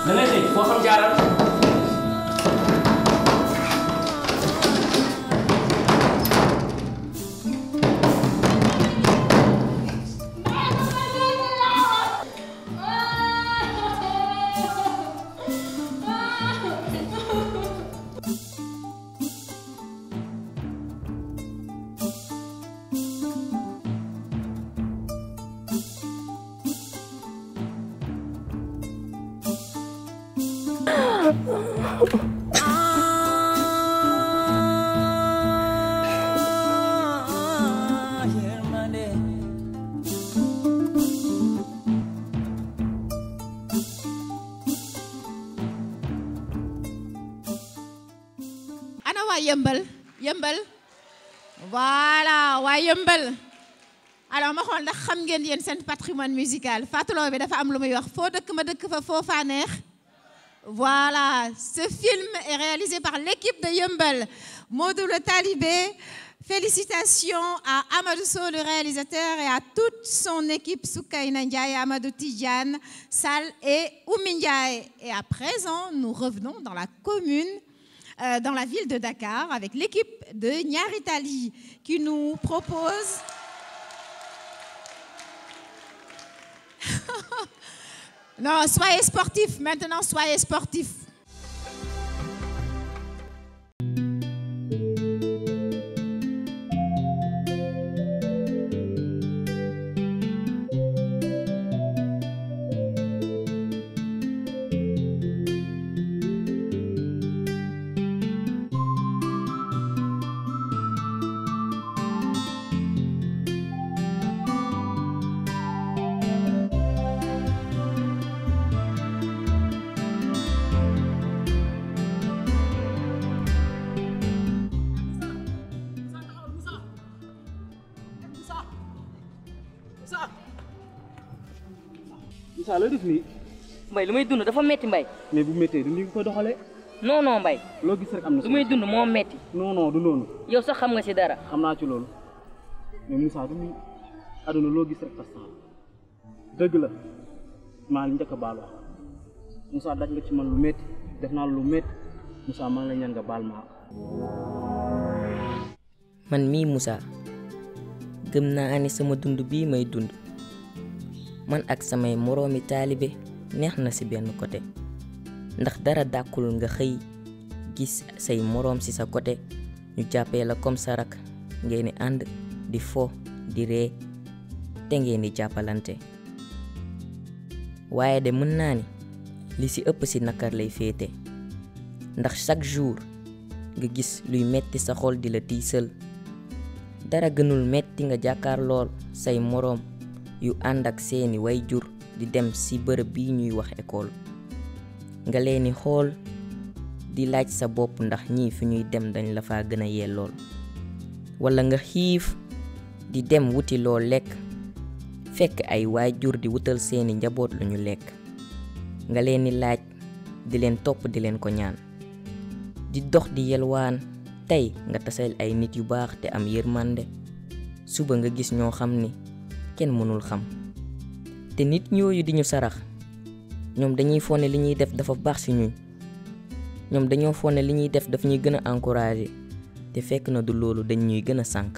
da ngay xëy foo xam jaaral. ana waa yëmbal voilà waa yëmbal alors ma xool ndax xam ngeen yéen seen patrimoine musical Fatou bi dafa am lu muy wax foo dëkk ma dëkk fa foo faa neex. Voilà, ce film est réalisé par l'équipe de Yeumbeul, Modou le Talibé. Félicitations à Amadou Sow, le réalisateur, et à toute son équipe, Soukaina Ndiaye, Amadou Tidjane, Sal et Oumi Ndiaye. Et à présent, nous revenons dans la commune, dans la ville de Dakar, avec l'équipe de Nyari Tali, qui nous propose... Non, soyez sportifs. Maintenant, soyez sportifs. Moussa loo def nii. Mbay lu may dund dafa metti Mbay. mais bu méttee du ni nga koy doxalee. non non Mbay. loo gis rek am na. lu may dund moo metti. non non du noonu. yow sax xam nga ci dara. xam naa ci loolu mais Moussa du ni aduna loo gis rek tas dëgg la maa ngi njëkk a baal wax Moussa daj nga ci man lu métti def naa lu métti Moussa maa ngi lay ñaan nga baal ma. man mii Moussa gëm naa ni sama dund bii may dund man ak samay moroomi taalibe neex na ci benn côté ndax dara dàkkul nga xëy gis say moroom ci sa côté ñu jàppee la comme sa rak ngeen di ànd di fo di ree te ngeen di jàppalante waaye de mën naa ni li ci ëpp ci nakar lay féete ndax chaque jour nga gis luy metti sa xol di la tiisal dara gënul metti nga jàkkaar lool say moroom yu ànd ak seeni way jur di dem ci bërëb bi ñuy wax école nga leeni xool di laaj sa bopp ndax ñii fi ñuy dem dañ la fa gën a yellool walla nga xiif di dem wuti loo lekk fekk ay waay jur di wutal seeni njaboot lu ñu lekk nga leeni laaj di leen topp di leen ko ñaan di dox di yelwaan tey nga taseel ay nit yu baax te am yërmande suba nga gis ñoo xam ni kenn mënul xam te nit ñooyu di ñu sarax ñoom dañuy fone li ñuy def dafa baax ci ñun ñoom dañoo fone li ñuy def daf ñuy gën a encourager te fekk na du loolu dañ ñuy gën a sànk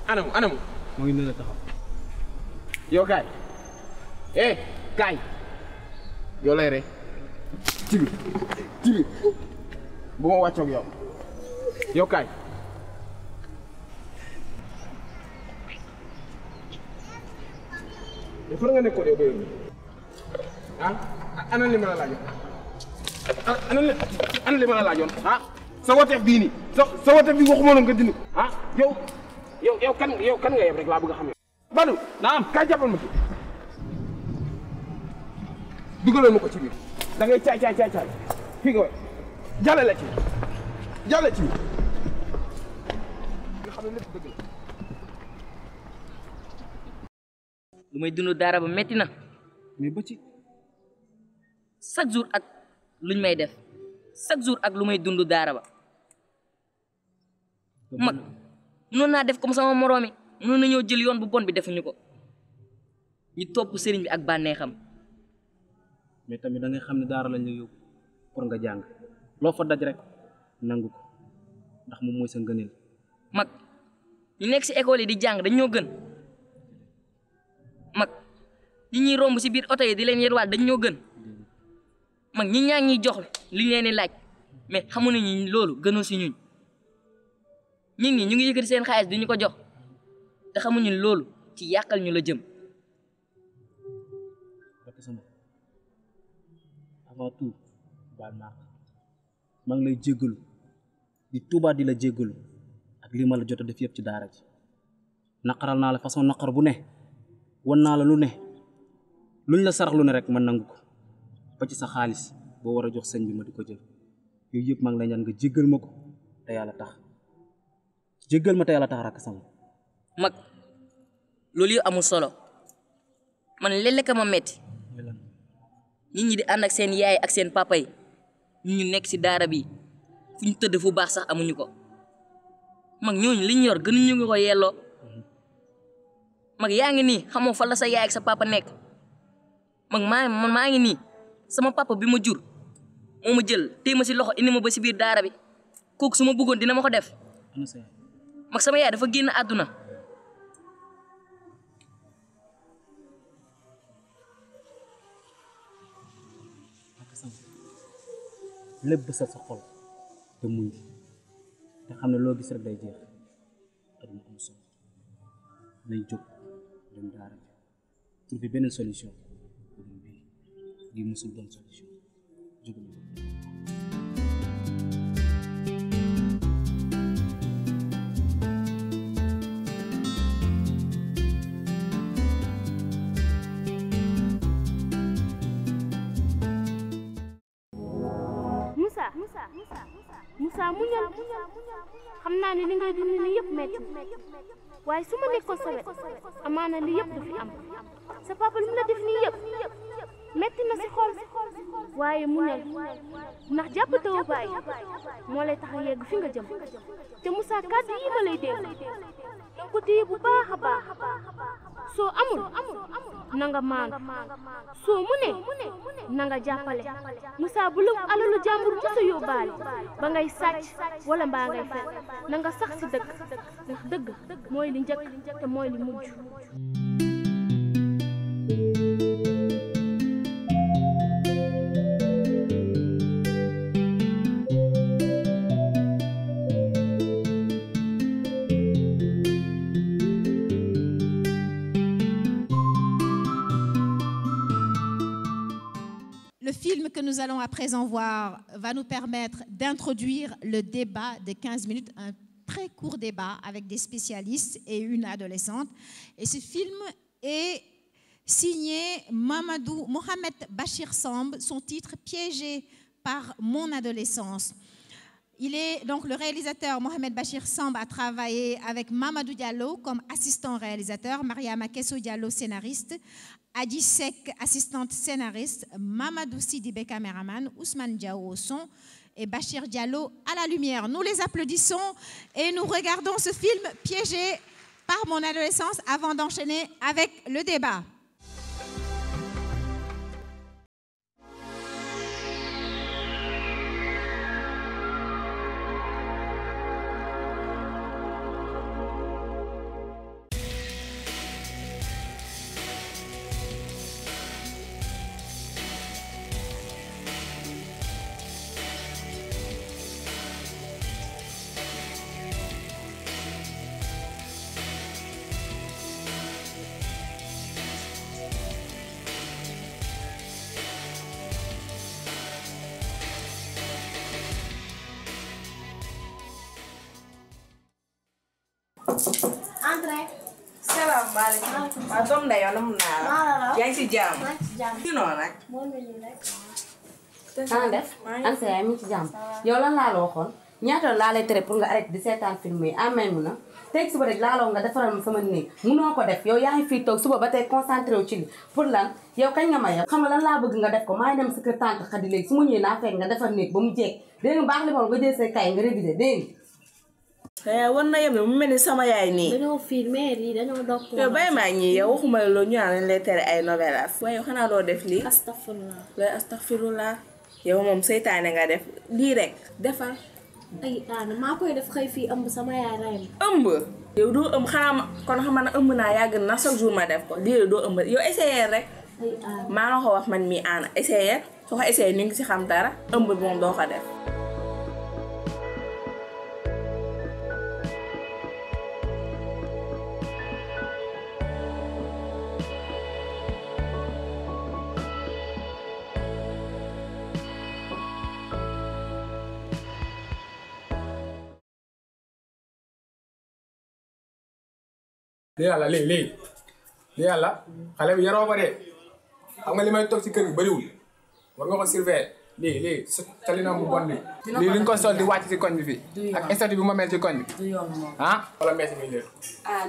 anam moo ngi ne taxaw yow kaay kaay yow lay rek ci biir bu ma wàccoog yow kaay yow fa nga nekkoon yow ba yow ana li ma la laaj ana li ma la laajoon ah sa wateef bii nii sa wateef bi waxuma la nga dindi ah yow kan nga yeb rek laa bëgg a xam. Badou naam kaay jàppal ma ci dugalal ma ko ci biir da ngay caay fii nga way jàllale ci nga xam ne lépp dëgg la. lu may dund daara ba metti na mais ba ci chaque jour ak luñ may def chaque jour ak lu may dund daara ba mag mënoon naa def comme sama moroomi mënoon nañoo jël yoon bu bon bi defuñu ko ñu topp sëriñ bi ak bànneexam. mais tamit da ngay xam ne daara lañ la yóbbu pour nga jàng loo fa daj rek nangu ko ndax moom mooy sa ngëneel. mag ñu nekk ci école yi di jàng dañ ñoo gën mag ñi ñuy romb ci biir oto yi di leen yërwaal dañ ñoo gën mag ñi ñaa ngi jox li ñu leen di laaj mais xamuñu ni loolu gënoo ci ñun ñi ñu ngi yëkkati seen xaalis duñu ko jox te xamuñu loolu ci yàqal ñu la jëm. avant tout baal maa ngi lay jéggalu di tuubaat di la jéggalu ak li ma la jot a def yëpp ci daara ji naqaral naa la façon naqar bu ne wan naa la lu ne luñ la sarax lu ne rek man nangu ko ba ci sa xaalis boo war a jox sëñ bi ma di ko jël yooyu yëpp maa ngi lay ñaan nga jéggal ma ko te yàlla tax jéggal ma te yàlla tax rakk sama mag loolu yëpp amul solo man léeg-léeg ka ma metti nit ñi di ànd ak seen yaay ak seen papa yi ñu nekk ci daara bi fu ñu tëdd fu baax sax amuñu ko mag ñooñu liñ yor gënuñu ngi ko yelloo mag yaa ngi nii xamoo fa la sa yaay ak sa papa nekk mag man maa ngi nii sama papa bi ma jur moo ma jël téye ma ci loxo indi ma ba ci biir daara bi kooku su ma bëggoon dina ma ko def mag sama yaay dafa génn àdduna lépp ba sa xol te muñ te xam ne loo gis rek day jeex aduna am solo nañ jóg dem daara ji trouver beneen solution di musul doon solution jóg Moussa muñal xam naa ne li ngay dund ni yëpp metti waaye su ma nekkoon sa wet amaana li yëpp du fi am sa papa lu mu la def nii yëpp metti na si xol waaye muñal ndax jàpp taw bàyyi moo lay tax a yegg fi nga jëm te Moussa kàddu yi ma lay dégg danga ko téye bu baax a baax soo amul na nga maan soo mu ne na nga jàppale Moussa bu la alalu jàmbur musa yóbbaale ba ngay sàcc wala mbaa ngay fen na nga sax si dëgg ndax dëgg mooy li njëkk te mooy li mujj. Le film que nous allons à présent voir va nous permettre d'introduire le débat de 15 minutes, un très court débat avec des spécialistes et une adolescente. Et ce film est signé Mamadou Mohamed Bachir Samb, son titre « Piégé par mon adolescence ». Il est donc le réalisateur Mohamed Bachir Samb a travaillé avec Mamadou Diallo comme assistant réalisateur, Mariama Kesso Diallo scénariste, Adi Sek assistante scénariste, Mamadou Sidibé caméraman, Ousmane Diao au son et Bachir Diallo à la lumière. Nous les applaudissons et nous regardons ce film Piégé par mon adolescence avant d'enchaîner avec le débat. Entrez. salaamaaleykum. waaw doom ndey yow namm naa la. yaa ngi ci jàmm. ci noonu nag. def Anta yaay mi ci jàmm yow lan laa la waxoon ñaata laa lay tere pour nga arrêté di seetaan film yi en même na tey suba rek laaloo nga defaral ma sama néeg munoo ko def yow yaa ngi fii toog suba ba tey concentré wu ci li pour lan yow kañ nga ma yow xam nga lan laa bëgg nga def ko maa ngi dem sa kër tante Xadi léegi su ma ñëwee naa fekk nga defar néeg ba mu jeeg dégg nga baax li moom nga jël say kay nga révisé dégg nga war na yem ne mu mel ni sama yaay nii. dañoo filmé yi dañoo doog. yow bàyyi maa ñii yow waxuma la loolu ñu naan lay tere ay novelas. waaye yow xanaa doo def lii. astafurlah. looy astafurlah. yow moom seytaane nga def lii rek defal. ay Anna maa koy def xëy fii ëmb sama yaay rey ma. ëmb. yow doo ëmb xanaa ma kon xam na ëmb naa yàgg na chaque jour ma def ko lii doo ëmb yow essayé rek. ay Anna maa nga ko wax man mii Anna essayé soo ko essayé ni nga si xam dara ëmb bi moom doo ko def. lii yàlla lii yàlla xale bi yaroo ko de xam nga li may toog ci kër gi bëriwul war nga ko surveiller lii sali na mu bon bi lii li nga ko sol di wàcc ci koñ bi fii ak statut bi ma mel ci koñ bi du yoon moom ah wala mees mi léegi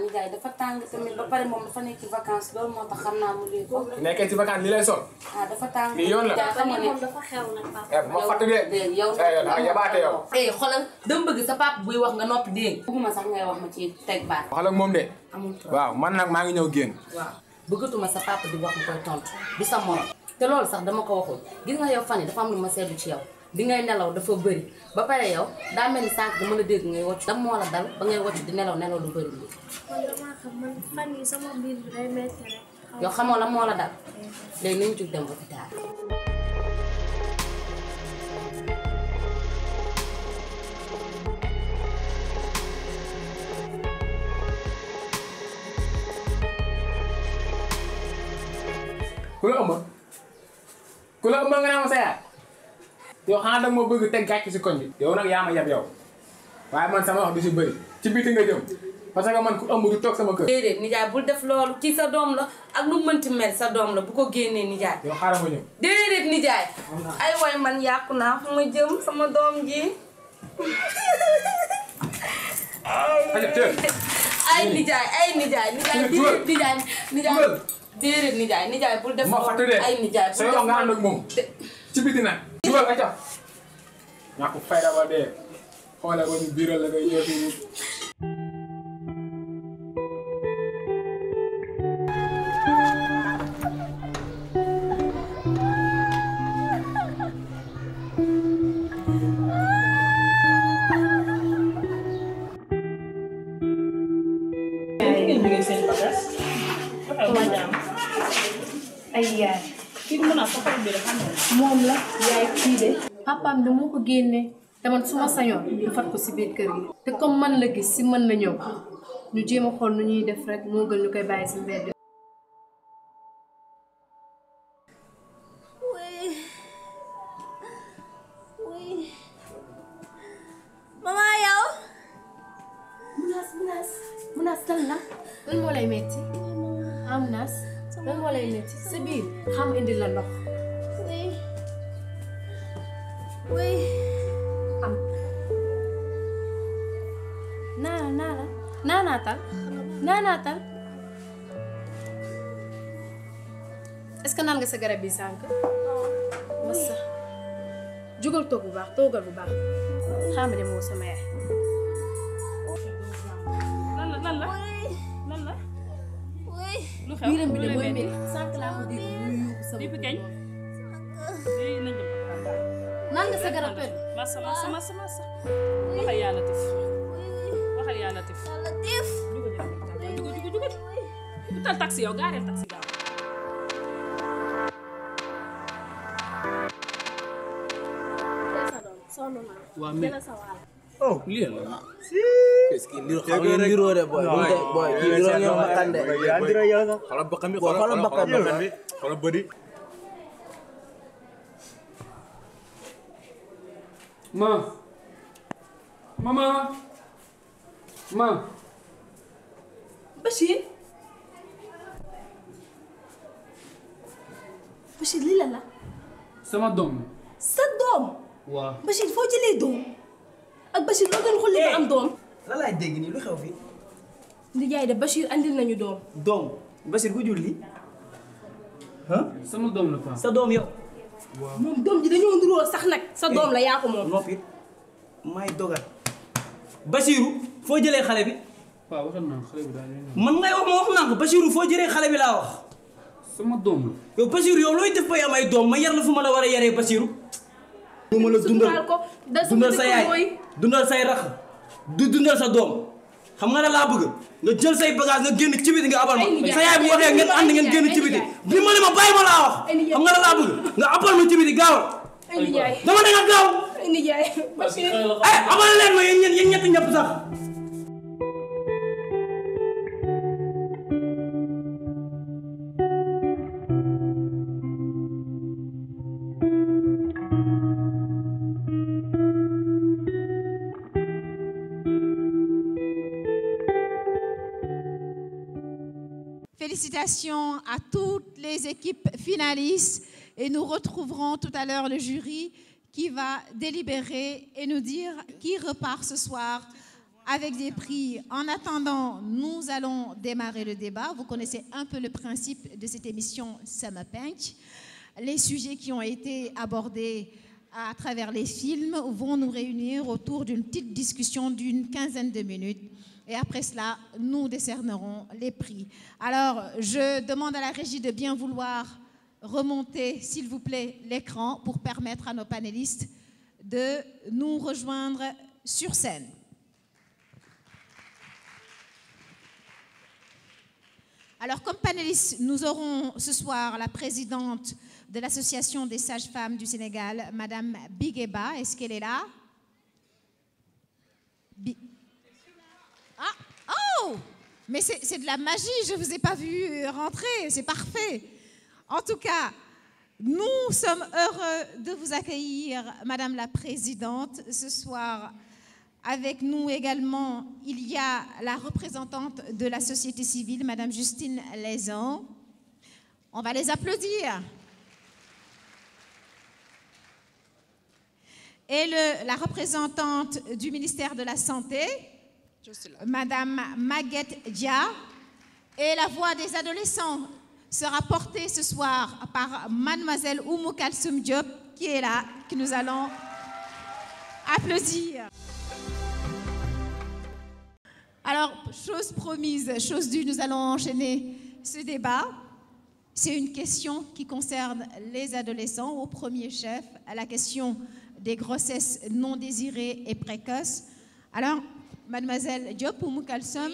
nijaay dafa tàng tamit ba pare moom dafa nekk ci vacances loolu moo tax xam naa mu lii ko nekkee ci vacances li lay sol dafa tàng lii yoon la xam nga moom dafa xew nag papa bu ma fàtte de yow da yabaate yow xoolal dama bëgg sa papa buy wax nga noppi dégg bëgguma sax ngay wax ma ci teg baat waxal ak moom de waaw man nag maa ngi ñëw génn waaw bëggatuma sa papa di wax mu koy tontu du sa morom te loolu sax dama ko waxul gis nga yow fan yi dafa am lu ma seetlu ci yow bi ngay nelaw dafa bëri ba pare yow daa mel ni sànq dama la dégg ngay wocc dam moo la dal ba ngay wocc di nelaw lu bëri li man damaa xam man fan yi sama biir bi day metti rek yow xamoo la moo la dal léegi nañu jug dem hôpital ku la ëmb nga naa ma sa yaay yow xanaa danga ma bëgg teg gàcc si koñ bi yow nag yaa ma yab yow waaye man sama wax du si bëri ci biti nga jëm parce que man ku ëmb du toog sama kër déedéet nijaay bul def loolu kii sa doom la ak lu mënti mel sa doom la bu ko génnee nijaay yow xaaral ma ñëw déedéet nijaay ay way man yàqu naa fu ma jëm sama doom ji ay nijaay nijaay bul def ma fàtte de ay nijaay sa yow nga ànd ak moom ci biti nag dugal ay tax ñàkk fayda ba dee xoole ko ñu biiral la ngay yéetu ay yaay moom la yaay kii de papaam de moo ko génne te man su ma sañoon ñu fat ko si biir kër gi te comme man la gis si mën na ñëw ñu jéem a xool nu ñuy def rek moo gën ñu koy bàyyi si mbedd mama yow munaas lan la lan moo lay metti munaas lan moo lay metti sa biir xam indi la ndox am naanaatal est-ce que naan nga sa garab bi sànq massa jugal toog bu baax toogal bu baax xaama dem woo sama yaay lan la lu xew biiram bi de mooy mel sànq laa ko dégg muy yuuxu sama depuis kañ naan nga sa garab pen massa waxal yaa Latif jugal utal taxi yow gaareel taxi gaaw waa mi oh lii la est-ce que lii xam nga niroo de boy boy niroo ñoo bakkan de xoolal bakkan bi xoolal bakkan bi xoolal bëri ma Bachir Bachir lii la sama doom. sa doom. waaw. Bachir foo jëlee doom ak Bachir loo gën xulli ba am doom. lan laay dégg nii lu xew fi. Ndiaye de Bachir andil nañu doom. doom Bachir ku jur lii. sama doom la Paa. sa doom yow. waaw moom doom ji dañoo nduróo sax nag. sa doom la yaa ko moom. noppi may dogal. Bachirou foo jëlee xale bi. Paa waxal naa xale bi daal man ngay wax ma wax naa ko Bachirou foo jëlee xale bi laa wax. sama doom la. yow Bachirou yow looy def bay am ay doom ma yar la fu ma la war a yaree Bachirou. mu ma la dundal sa yaay dundal say rax dundal sa doom xam nga ne laa bëgg nga jël say bagage nga génn ci biti nga abal ma sa yaay bu waxee ngeen ànd ngeen génn ci biti bi ma ne ma bàyyi ma laa wax xam nga ne laa bëgg nga abal ma ci biti gaawal dama ne nga gaaw abal leen ma yéen ñett ñëpp sax. Félicitations à toutes les équipes finalistes et nous retrouverons tout à l'heure le jury qui va délibérer et nous dire qui repart ce soir avec des prix. En attendant, nous allons démarrer le débat. Vous connaissez un peu le principe de cette émission Summer Punch. Les sujets qui ont été abordés à travers les films vont nous réunir autour d'une petite discussion d'une quinzaine de minutes. Et après cela, nous décernerons les prix. Alors, je demande à la régie de bien vouloir remonter, s'il vous plaît, l'écran pour permettre à nos panélistes de nous rejoindre sur scène. Alors, comme panélistes, nous aurons ce soir la présidente de l'Association des sages-femmes du Sénégal, Madame Bigueba. Est-ce qu'elle est là? Ah, oh! Mais c'est de la magie, je ne vous ai pas vu rentrer, c'est parfait. En tout cas, nous sommes heureux de vous accueillir, Madame la Présidente, ce soir. Avec nous également, il y a la représentante de la société civile, Madame Justine Lézan. On va les applaudir. Et la représentante du ministère de la Santé, Madame Maguette Dia. Et la voix des adolescents sera portée ce soir par Mademoiselle Oumou Kalsoum Diop, qui est là, que nous allons applaudir. Alors, chose promise, chose due, nous allons enchaîner ce débat. C'est une question qui concerne les adolescents, au premier chef, à la question des grossesses non désirées et précoces. Alors, Mademoiselle Diop ou Moukalsom,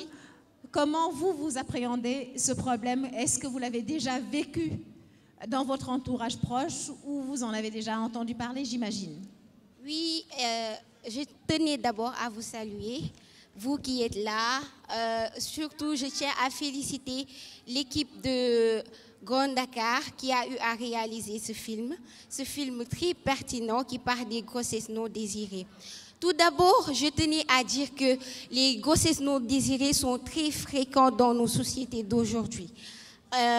comment vous appréhendez ce problème? Est-ce que vous l'avez déjà vécu dans votre entourage proche ou vous en avez déjà entendu parler, j'imagine? Oui, je tenais d'abord à vous saluer, vous qui êtes là. Surtout, je tiens à féliciter l'équipe de Grand Dakar qui a eu à réaliser ce film très pertinent qui parle des grossesses non désirées. Tout d'abord, je tenais à dire que les grossesses non désirées sont très fréquentes dans nos sociétés d'aujourd'hui.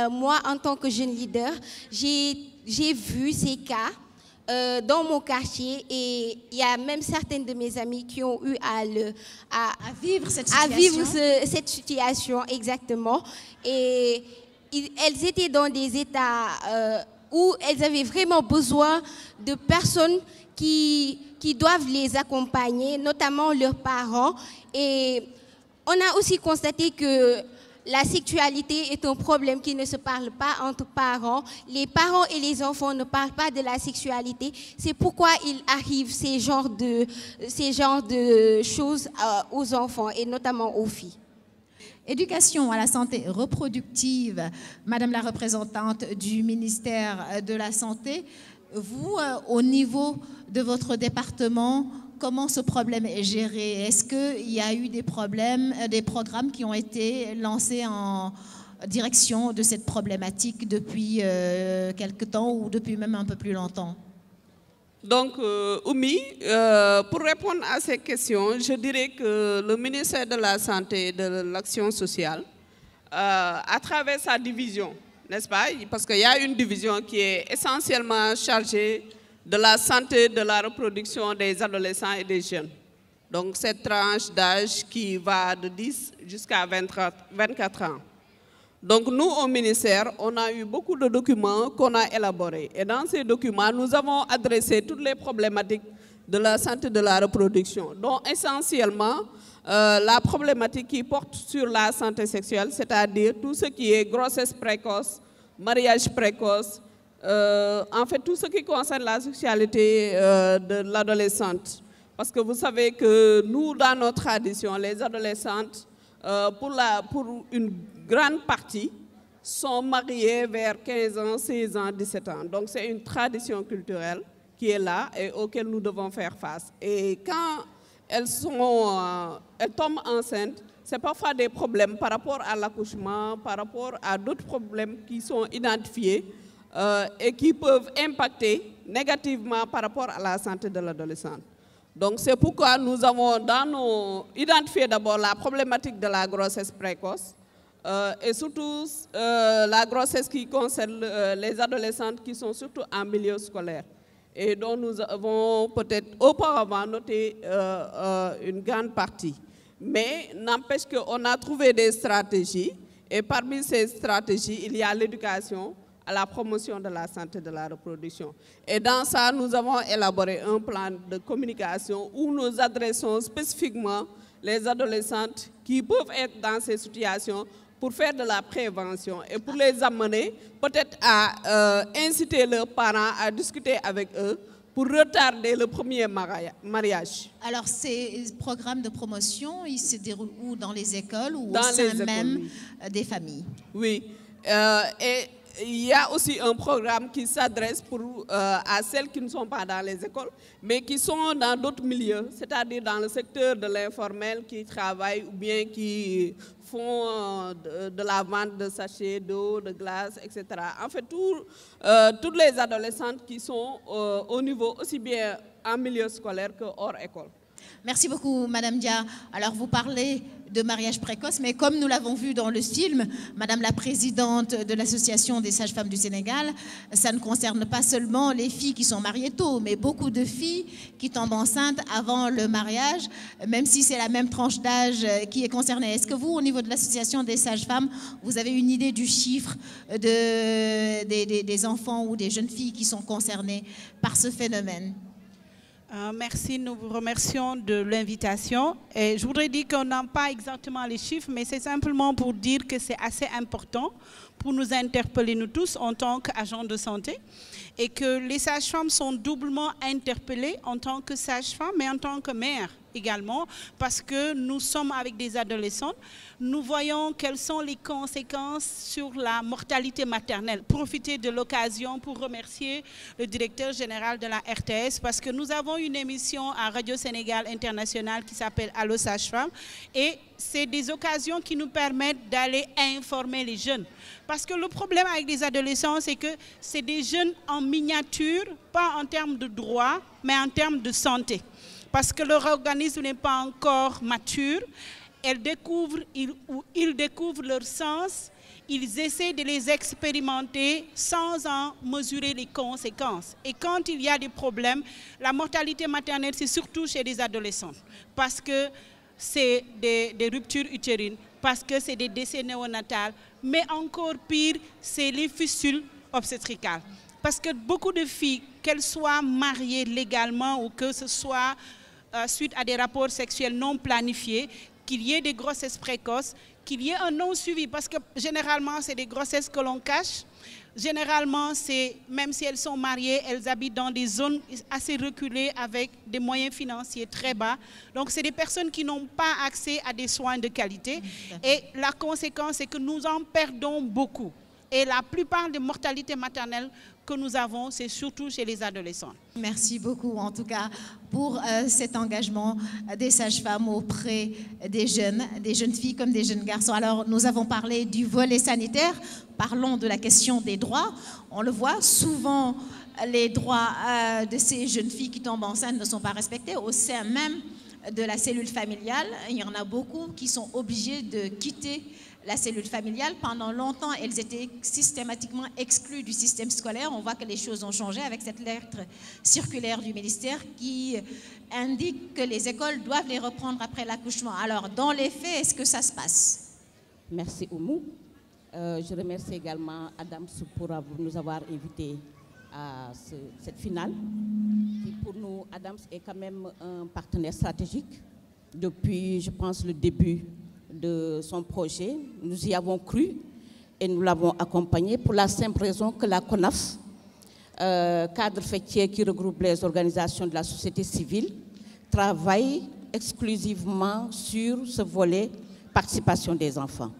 Moi, en tant que jeune leader, j'ai vu ces cas dans mon quartier et il y a même certaines de mes amies qui ont eu à vivre cette situation. Exactement. Et elles étaient dans des états où elles avaient vraiment besoin de personnes qui doivent les accompagner, notamment leurs parents. Et on a aussi constaté que la sexualité est un problème qui ne se parle pas entre parents. Les parents et les enfants ne parlent pas de la sexualité. C'est pourquoi il arrive ces genres de choses aux enfants et notamment aux filles. Éducation à la santé reproductive, Madame la représentante du ministère de la Santé, vous, au niveau de votre département, comment ce problème est géré? Est-ce qu'il y a eu des programmes qui ont été lancés en direction de cette problématique depuis quelque temps ou depuis même un peu plus longtemps? Donc, Oumi, pour répondre à ces questions, je dirais que le ministère de la Santé et de l'Action sociale à travers sa division, n'est-ce pas? Parce qu'il y a une division qui est essentiellement chargée de la santé de la reproduction des adolescents et des jeunes. Donc cette tranche d'âge qui va de 10 jusqu'à 24 ans. Donc nous, au ministère, on a eu beaucoup de documents qu'on a élaborés. Et dans ces documents, nous avons adressé toutes les problématiques de la santé de la reproduction, dont essentiellement la problématique qui porte sur la santé sexuelle, c'est-à-dire tout ce qui est grossesse précoce, mariage précoce, en fait tout ce qui concerne la sexualité de l'adolescente. Parce que vous savez que nous, dans notre tradition, les adolescentes, pour une grande partie, sont mariées vers 15 ans, 16 ans, 17 ans. Donc c'est une tradition culturelle qui est là et auquel nous devons faire face. Et quand elles tombent enceintes, c'est parfois des problèmes par rapport à l'accouchement, par rapport à d'autres problèmes qui sont identifiés et qui peuvent impacter négativement par rapport à la santé de l'adolescente. Donc c'est pourquoi nous avons identifié d'abord la problématique de la grossesse précoce et surtout la grossesse qui concerne les adolescentes qui sont surtout en milieu scolaire et dont nous avons peut-être auparavant noté une grande partie. Mais n'empêche qu'on a trouvé des stratégies et parmi ces stratégies, il y a l'éducation à la promotion de la santé de la reproduction. Et dans ça, nous avons élaboré un plan de communication où nous adressons spécifiquement les adolescentes qui peuvent être dans ces situations pour faire de la prévention et pour les amener peut-être à inciter leurs parents à discuter avec eux pour retarder le premier mariage. Alors, ces programmes de promotion, ils se déroulent où? Dans les écoles ou dans au sein les même écoles, des familles? Oui. Et il y a aussi un programme qui s'adresse à celles qui ne sont pas dans les écoles, mais qui sont dans d'autres milieux, c'est-à-dire dans le secteur de l'informel, qui travaillent ou bien qui font de la vente de sachets d'eau, de glace, etc. En fait, toutes les adolescentes qui sont au niveau aussi bien en milieu scolaire que hors école. Merci beaucoup, Madame Dia. Alors, vous parlez de mariage précoce, mais comme nous l'avons vu dans le film, Madame la présidente de l'Association des sages-femmes du Sénégal, ça ne concerne pas seulement les filles qui sont mariées tôt, mais beaucoup de filles qui tombent enceintes avant le mariage, même si c'est la même tranche d'âge qui est concernée. Est-ce que vous, au niveau de l'Association des sages-femmes, vous avez une idée du chiffre des enfants ou des jeunes filles qui sont concernées par ce phénomène? Merci, nous vous remercions de l'invitation. Et je voudrais dire qu'on n'a pas exactement les chiffres, mais c'est simplement pour dire que c'est assez important pour nous interpeller, nous tous, en tant qu'agents de santé, et que les sages-femmes sont doublement interpellées en tant que sages-femmes, mais en tant que mères également, parce que nous sommes avec des adolescentes, nous voyons quelles sont les conséquences sur la mortalité maternelle. Profitez de l'occasion pour remercier le directeur général de la RTS, parce que nous avons une émission à Radio Sénégal International qui s'appelle Allo Sage-Femme, et c'est des occasions qui nous permettent d'aller informer les jeunes. Parce que le problème avec les adolescents, c'est que c'est des jeunes en miniature, pas en termes de droit, mais en termes de santé. Parce que leur organisme n'est pas encore mature, ils découvrent leur sens, ils essaient de les expérimenter sans en mesurer les conséquences. Et quand il y a des problèmes, la mortalité maternelle, c'est surtout chez les adolescents, parce que c'est des ruptures utérines, parce que c'est des décès néonatales, mais encore pire, c'est les fistules obstétricales. Parce que beaucoup de filles, qu'elles soient mariées légalement ou que ce soit suite à des rapports sexuels non planifiés, qu'il y ait des grossesses précoces, qu'il y ait un non-suivi, parce que généralement, c'est des grossesses que l'on cache. Généralement, même si elles sont mariées, elles habitent dans des zones assez reculées avec des moyens financiers très bas. Donc, c'est des personnes qui n'ont pas accès à des soins de qualité. Et la conséquence, c'est que nous en perdons beaucoup. Et la plupart des mortalités maternelles que nous avons, c'est surtout chez les adolescents. Merci beaucoup, en tout cas, pour cet engagement des sages-femmes auprès des jeunes filles comme des jeunes garçons. Alors, nous avons parlé du volet sanitaire. Parlons de la question des droits. On le voit, souvent, les droits de ces jeunes filles qui tombent enceintes ne sont pas respectés au sein même de la cellule familiale. Il y en a beaucoup qui sont obligés de quitter la cellule familiale. Pendant longtemps, elles étaient systématiquement exclues du système scolaire. On voit que les choses ont changé avec cette lettre circulaire du ministère qui indique que les écoles doivent les reprendre après l'accouchement. Alors, dans les faits, est-ce que ça se passe? Merci Oumou. Je remercie également Adams pour nous avoir invités à cette finale. Et pour nous, Adams est quand même un partenaire stratégique depuis, je pense, le début de son projet. Nous y avons cru et nous l'avons accompagné pour la simple raison que la CONAF, cadre fêtier qui regroupe les organisations de la société civile, travaille exclusivement sur ce volet participation des enfants.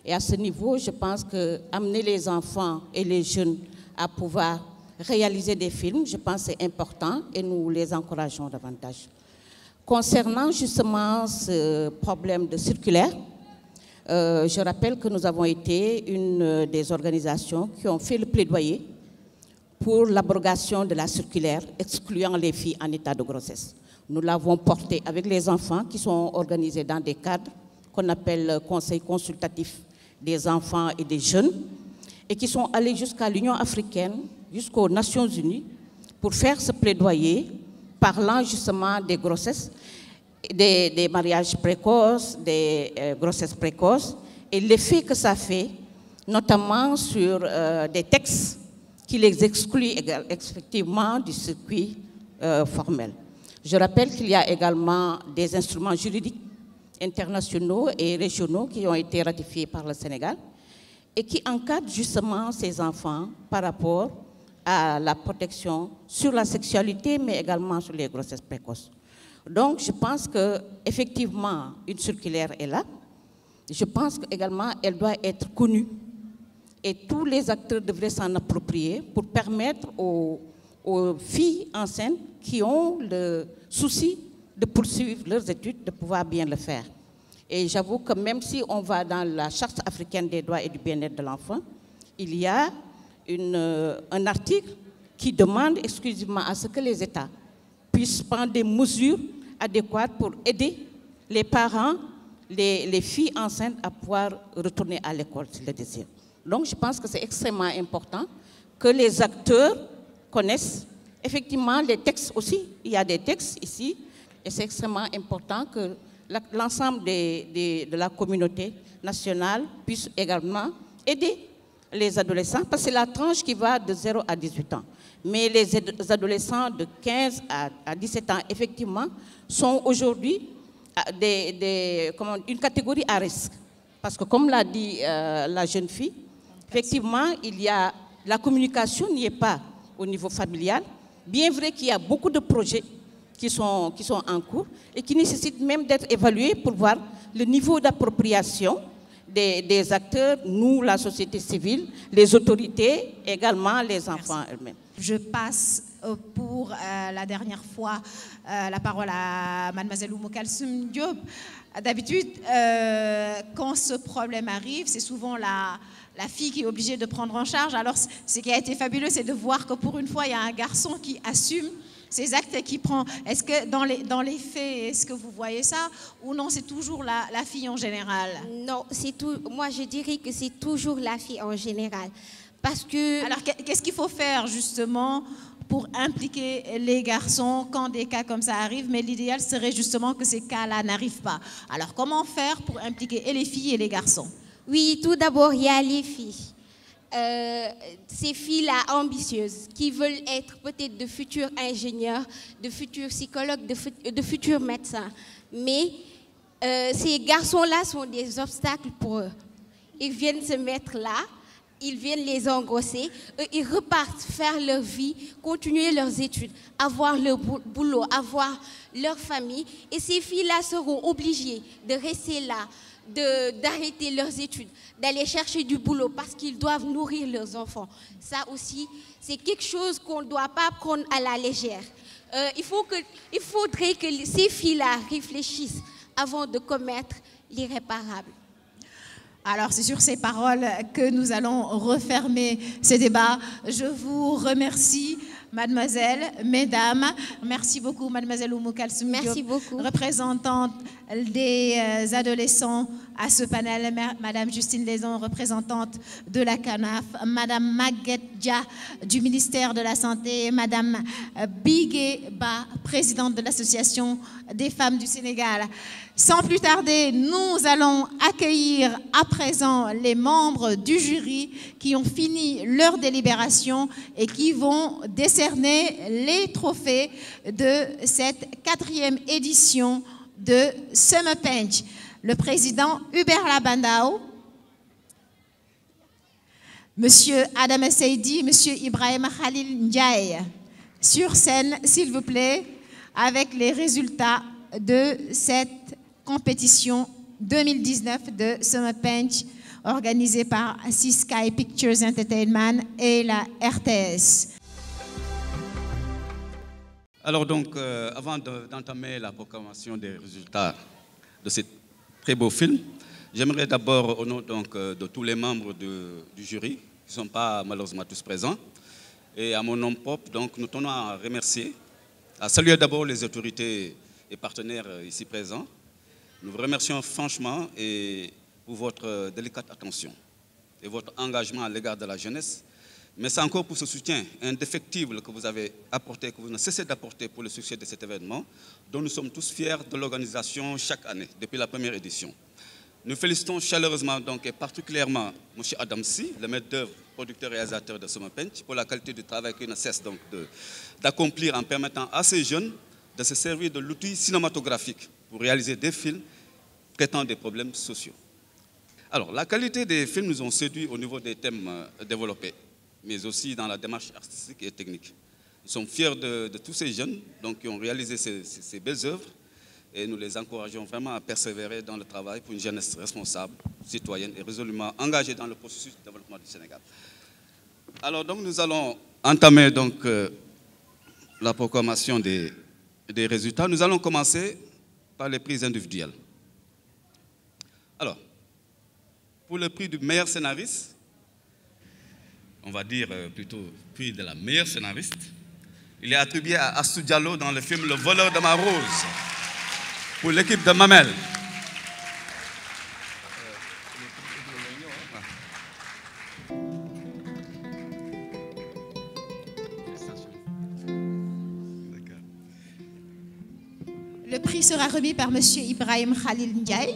Et à ce niveau, je pense qu'amener les enfants et les jeunes à pouvoir réaliser des films, je pense que c'est important et nous les encourageons davantage. Concernant justement ce problème de circulaire, je rappelle que nous avons été une des organisations qui ont fait le plaidoyer pour l'abrogation de la circulaire excluant les filles en état de grossesse. Nous l'avons porté avec les enfants qui sont organisés dans des cadres qu'on appelle Conseil consultatif des enfants et des jeunes et qui sont allés jusqu'à l'Union africaine, jusqu'aux Nations Unies pour faire ce plaidoyer parlant justement des grossesses, des mariages précoces, des grossesses précoces et l'effet que ça fait, notamment sur des textes qui les excluent effectivement du circuit formel. Je rappelle qu'il y a également des instruments juridiques internationaux et régionaux qui ont été ratifiés par le Sénégal et qui encadrent justement ces enfants par rapport à la protection sur la sexualité, mais également sur les grossesses précoces. Donc, je pense qu'effectivement, une circulaire est là. Je pense également qu'elle doit être connue et tous les acteurs devraient s'en approprier pour permettre aux filles enceintes qui ont le souci de poursuivre leurs études, de pouvoir bien le faire. Et j'avoue que même si on va dans la Charte africaine des droits et du bien-être de l'enfant, il y a un article qui demande exclusivement à ce que les États puissent prendre des mesures adéquates pour aider les parents, les filles enceintes à pouvoir retourner à l'école s'ils le désirent. Donc je pense que c'est extrêmement important que les acteurs connaissent effectivement les textes aussi. Il y a des textes ici et c'est extrêmement important que l'ensemble de la communauté nationale puisse également aider les adolescents, parce que c'est la tranche qui va de 0 à 18 ans. Mais les adolescents de 15 à 17 ans, effectivement, sont aujourd'hui une catégorie à risque. Parce que comme l'a dit la jeune fille, effectivement, la communication n'y est pas au niveau familial. Bien vrai qu'il y a beaucoup de projets qui sont en cours et qui nécessitent même d'être évalués pour voir le niveau d'appropriation des acteurs, nous, la société civile, les autorités, également les enfants eux-mêmes. Je passe pour la dernière fois la parole à mademoiselle Oumou Kalsoum Diop. D'habitude, quand ce problème arrive, c'est souvent la fille qui est obligée de prendre en charge. Alors, ce qui a été fabuleux, c'est de voir que pour une fois, il y a un garçon qui assume ces actes et qui prend. Est-ce que dans les faits, est-ce que vous voyez ça ou non, c'est toujours la fille en général? Non, c'est tout. Moi, je dirais que c'est toujours la fille en général. Parce que... Alors, qu'est-ce qu'il faut faire justement pour impliquer les garçons quand des cas comme ça arrivent? Mais l'idéal serait justement que ces cas-là n'arrivent pas. Alors, comment faire pour impliquer et les filles et les garçons? Oui, tout d'abord, il y a les filles. Ces filles-là ambitieuses qui veulent être peut-être de futurs ingénieurs, de futurs psychologues, de futurs médecins. Mais ces garçons-là sont des obstacles pour eux. Ils viennent se mettre là, ils viennent les engrosser, ils repartent faire leur vie, continuer leurs études, avoir leur boulot, avoir leur famille. Et ces filles-là seront obligées de rester là, d'arrêter leurs études, d'aller chercher du boulot parce qu'ils doivent nourrir leurs enfants. Ça aussi, c'est quelque chose qu'on ne doit pas prendre à la légère. Il faudrait que ces filles-là réfléchissent avant de commettre l'irréparable. Alors, c'est sur ces paroles que nous allons refermer ce débat. Je vous remercie, mademoiselle, mesdames. Merci beaucoup, mademoiselle Oumou Kalsoum Diop, représentante des adolescents à ce panel, Madame Justine Lézon, représentante de la CANAF, Madame Maguette Dia du ministère de la Santé, Madame Bigué Ba, présidente de l'Association des femmes du Sénégal. Sans plus tarder, nous allons accueillir à présent les membres du jury qui ont fini leur délibération et qui vont décerner les trophées de cette 4e édition de Summer Punch. Le président Hubert Labandao, Monsieur Adam Seydi, Monsieur Ibrahim Khalil Ndiaye. Sur scène, s'il vous plaît, avec les résultats de cette compétition 2019 de Summer Punch organisée par Sky Pictures Entertainment et la RTS. Alors donc, avant d'entamer la proclamation des résultats de ce très beau film, j'aimerais d'abord, au nom donc, de tous les membres du jury, qui ne sont pas malheureusement tous présents, et à mon nom propre, donc, nous tenons à remercier, à saluer d'abord les autorités et partenaires ici présents. Nous vous remercions franchement et pour votre délicate attention et votre engagement à l'égard de la jeunesse, mais c'est encore pour ce soutien indéfectible que vous avez apporté, que vous ne cessez d'apporter pour le succès de cet événement, dont nous sommes tous fiers de l'organisation chaque année, depuis la première édition. Nous félicitons chaleureusement donc, et particulièrement M. Adam Sy, le maître d'œuvre, producteur et réalisateur de Summer Punch, pour la qualité du travail qu'il ne cesse donc d'accomplir en permettant à ces jeunes de se servir de l'outil cinématographique pour réaliser des films traitant des problèmes sociaux. Alors, la qualité des films nous ont séduits au niveau des thèmes développés, mais aussi dans la démarche artistique et technique. Nous sommes fiers de tous ces jeunes donc, qui ont réalisé ces belles œuvres et nous les encourageons vraiment à persévérer dans le travail pour une jeunesse responsable, citoyenne et résolument engagée dans le processus de développement du Sénégal. Alors, donc, nous allons entamer donc, la proclamation des résultats. Nous allons commencer par les prix individuels. Alors, pour le prix du meilleur scénariste, on va dire plutôt prix de la meilleure scénariste, il est attribué à Astou Diallo dans le film Le voleur de ma rose, pour l'équipe de Mamel. Le prix sera remis par M. Ibrahim Khalil Ndiaye.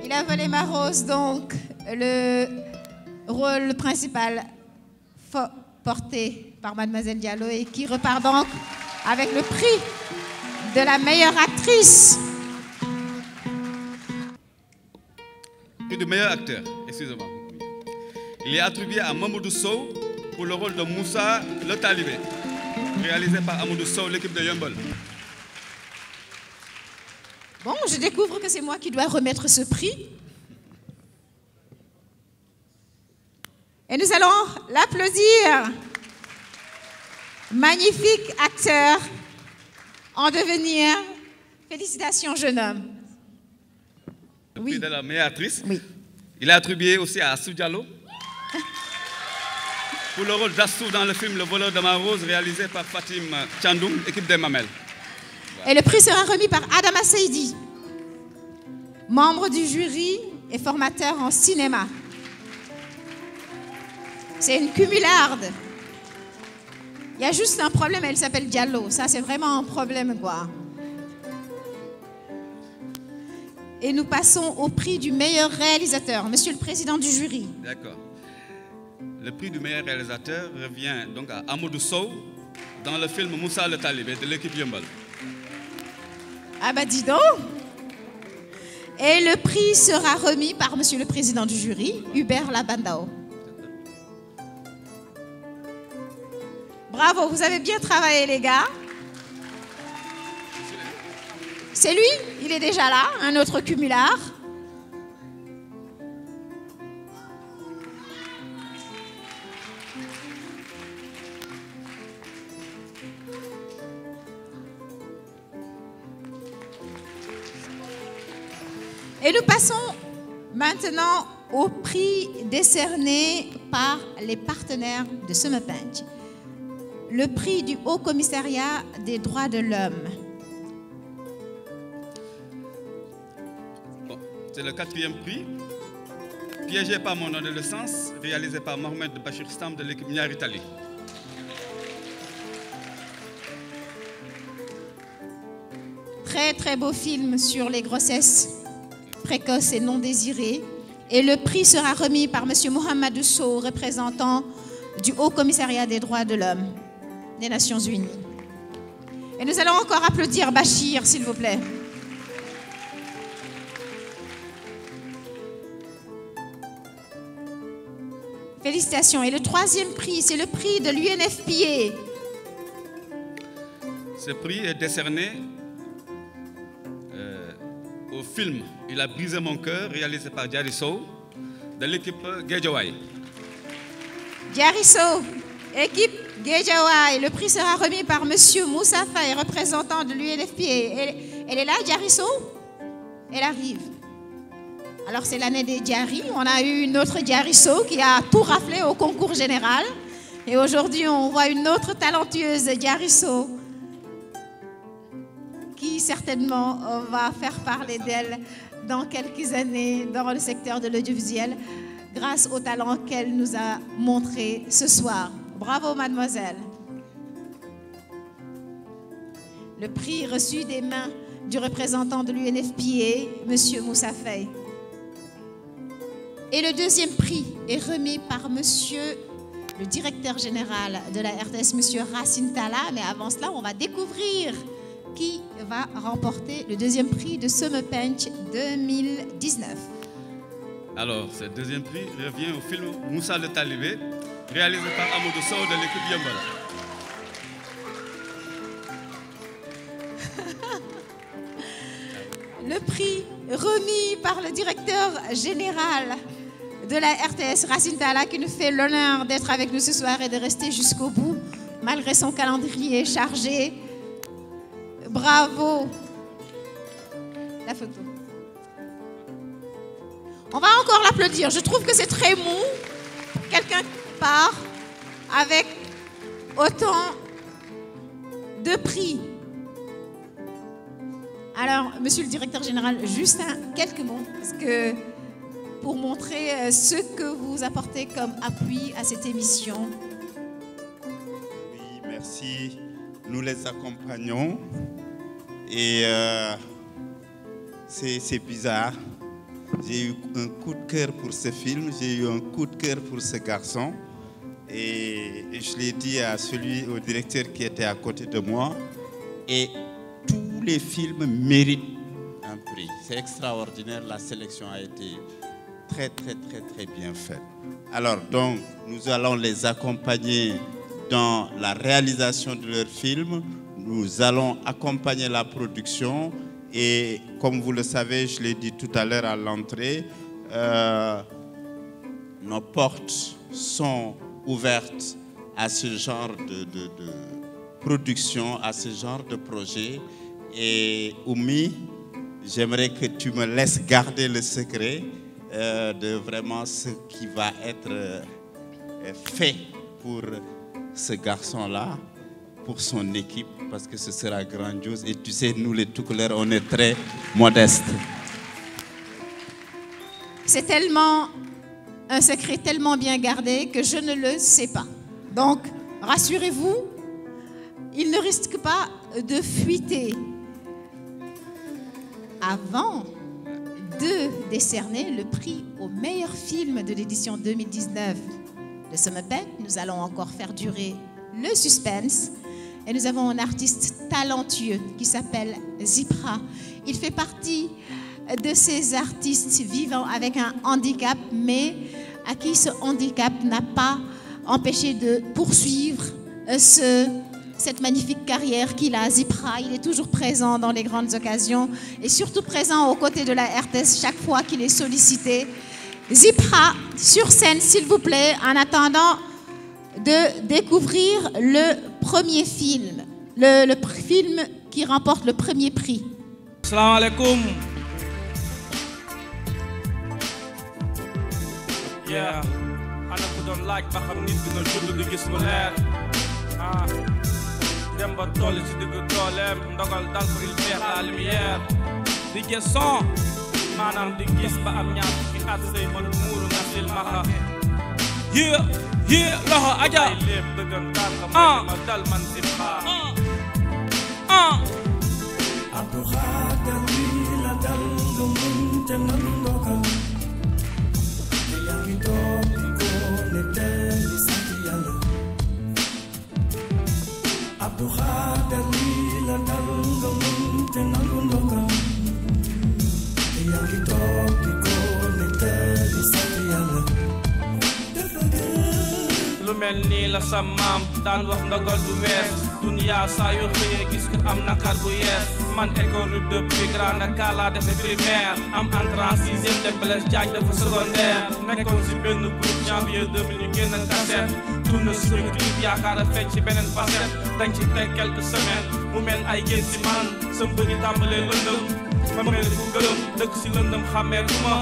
Il a volé ma rose, donc le rôle principal porté par Mademoiselle Diallo et qui repart donc avec le prix de la meilleure actrice. Prix du meilleur acteur, excusez-moi. Il est attribué à Mamoudou Sow pour le rôle de Moussa le Talibé, réalisé par Amadou Sow, l'équipe de Yumbol. Bon, je découvre que c'est moi qui dois remettre ce prix. Et nous allons l'applaudir. Magnifique acteur en devenir. Félicitations, jeune homme. Le prix de la meilleure actrice. Oui. Il est attribué aussi à Astou Diallo pour le rôle d'Astou dans le film Le voleur de ma rose, réalisé par Fatim Tchandoum, équipe des Mamel. Et le prix sera remis par Adam Seydi, membre du jury et formateur en cinéma. C'est une cumularde. Il y a juste un problème, elle s'appelle Diallo. Ça, c'est vraiment un problème, quoi. Et nous passons au prix du meilleur réalisateur. Monsieur le président du jury. D'accord. Le prix du meilleur réalisateur revient donc à Amadou Sow dans le film Moussa le Talibé de l'équipe Yumbol. Ah bah dis donc. Et le prix sera remis par monsieur le président du jury, Hubert Labandao. Bravo, vous avez bien travaillé les gars. C'est lui, il est déjà là, un autre cumulard. Et nous passons maintenant au prix décerné par les partenaires de Summer Punch. Le prix du Haut Commissariat des droits de l'homme. c'est le 4e prix. Piégé par mon adolescence, réalisé par Mohamed Bachir Stam de l'équipe Niar Italie. Très très beau film sur les grossesses précoces et non désirées. Et le prix sera remis par M. Mohamedou Sow, représentant du Haut Commissariat des droits de l'homme des Nations Unies. Et nous allons encore applaudir Bachir, s'il vous plaît. Félicitations. Et le 3e prix, c'est le prix de l'UNFPA. Ce prix est décerné au film Il a brisé mon cœur, réalisé par Diary Sow, de l'équipe Guédiawaye. Diary Sow, équipe Guédiawaye. Le prix sera remis par M. Moussa Faye, représentant de l'UNFPA. Elle est là, Diary Sow? Elle arrive. Alors c'est l'année des Diary. On a eu une autre Diary Sow qui a tout raflé au concours général. Et aujourd'hui, on voit une autre talentueuse Diary Sow qui certainement va faire parler d'elle dans quelques années dans le secteur de l'audiovisuel grâce au talent qu'elle nous a montré ce soir. Bravo, mademoiselle. Le prix reçu des mains du représentant de l'UNFPA, M. Moussa Faye. Et le 2e prix est remis par monsieur le directeur général de la RTS, monsieur Racine Talla. Mais avant cela, on va découvrir qui va remporter le 2e prix de Summer Punch 2019. Alors, ce 2e prix revient au film Moussa le Talibé, réalisé par Amadou Sow de l'équipe Yambala. Le prix remis par le directeur général de la RTS, Racine Talla, qui nous fait l'honneur d'être avec nous ce soir et de rester jusqu'au bout, malgré son calendrier chargé. Bravo. La photo. On va encore l'applaudir. Je trouve que c'est très mou. Quelqu'un qui part avec autant de prix. Alors, monsieur le directeur général, juste quelques mots, parce que pour montrer ce que vous apportez comme appui à cette émission. Oui, merci. Nous les accompagnons et c'est bizarre. J'ai eu un coup de cœur pour ce film, j'ai eu un coup de cœur pour ce garçon et je l'ai dit au directeur qui était à côté de moi et tous les films méritent un prix. C'est extraordinaire, la sélection a été très bien faite. Alors donc, nous allons les accompagner dans la réalisation de leurs films, nous allons accompagner la production et comme vous le savez, je l'ai dit tout à l'heure à l'entrée, nos portes sont ouvertes à ce genre de production, à ce genre de projet. Et Oumi, j'aimerais que tu me laisses garder le secret de vraiment ce qui va être fait pour ce garçon-là, pour son équipe, parce que ce sera grandiose. Et tu sais, nous les Toucouleurs, on est très modestes. C'est tellement un secret tellement bien gardé que je ne le sais pas. Donc, rassurez-vous, il ne risque pas de fuiter. Avant de décerner le prix au meilleur film de l'édition 2019 de Summer Punch, nous allons encore faire durer le suspense. Et nous avons un artiste talentueux qui s'appelle Zipra. Il fait partie de ces artistes vivant avec un handicap, mais à qui ce handicap n'a pas empêché de poursuivre cette magnifique carrière qu'il a. Zipra, il est toujours présent dans les grandes occasions et surtout présent aux côtés de la RTS chaque fois qu'il est sollicité. Zipra, sur scène, s'il vous plaît, en attendant de découvrir le premier film, le film qui remporte le premier prix. Assalamu alaikum. Yeah, ana ko doon laaj ba xam nit dina dund di gis mu leer. Dem ba toll ci digg dooleem ndogal dal ko il perd la lumière. DJ son maanaam di gis ba am ñaar fukki at say mën muuru nga silmaxa loxo aja ay lépp dëggantaan nga mooy ma dal man silma Abdou Khadre lii la dal nga muñ te nan ndogal te yaa ngi toog di ko ne tey di sant yàlla Abdou Khadre lii la dal nga muñ te nan ndogal te yaa ngi toog di ko ne tey di sant yàlla lu mel nii la sa maam daan wax ndogal du wees duniyaa saa yoo xëyee gis ko am nakar bu yees man école rue depuis Grand Dakar laa defee primaire am entrée en sixième de Blaise Diagne dafa secondaire nekkoon si benn groupe janvier 2000 ñu génn cassette tourne suñu clip yaakaar a feeñ ci beneen facette dañ ci teg quelques semaines mu mel ay génn si man sa mbëggi tàmbalee lëndëm ma mel ku gërëm dëkk si lëndëm xàmmee ku ma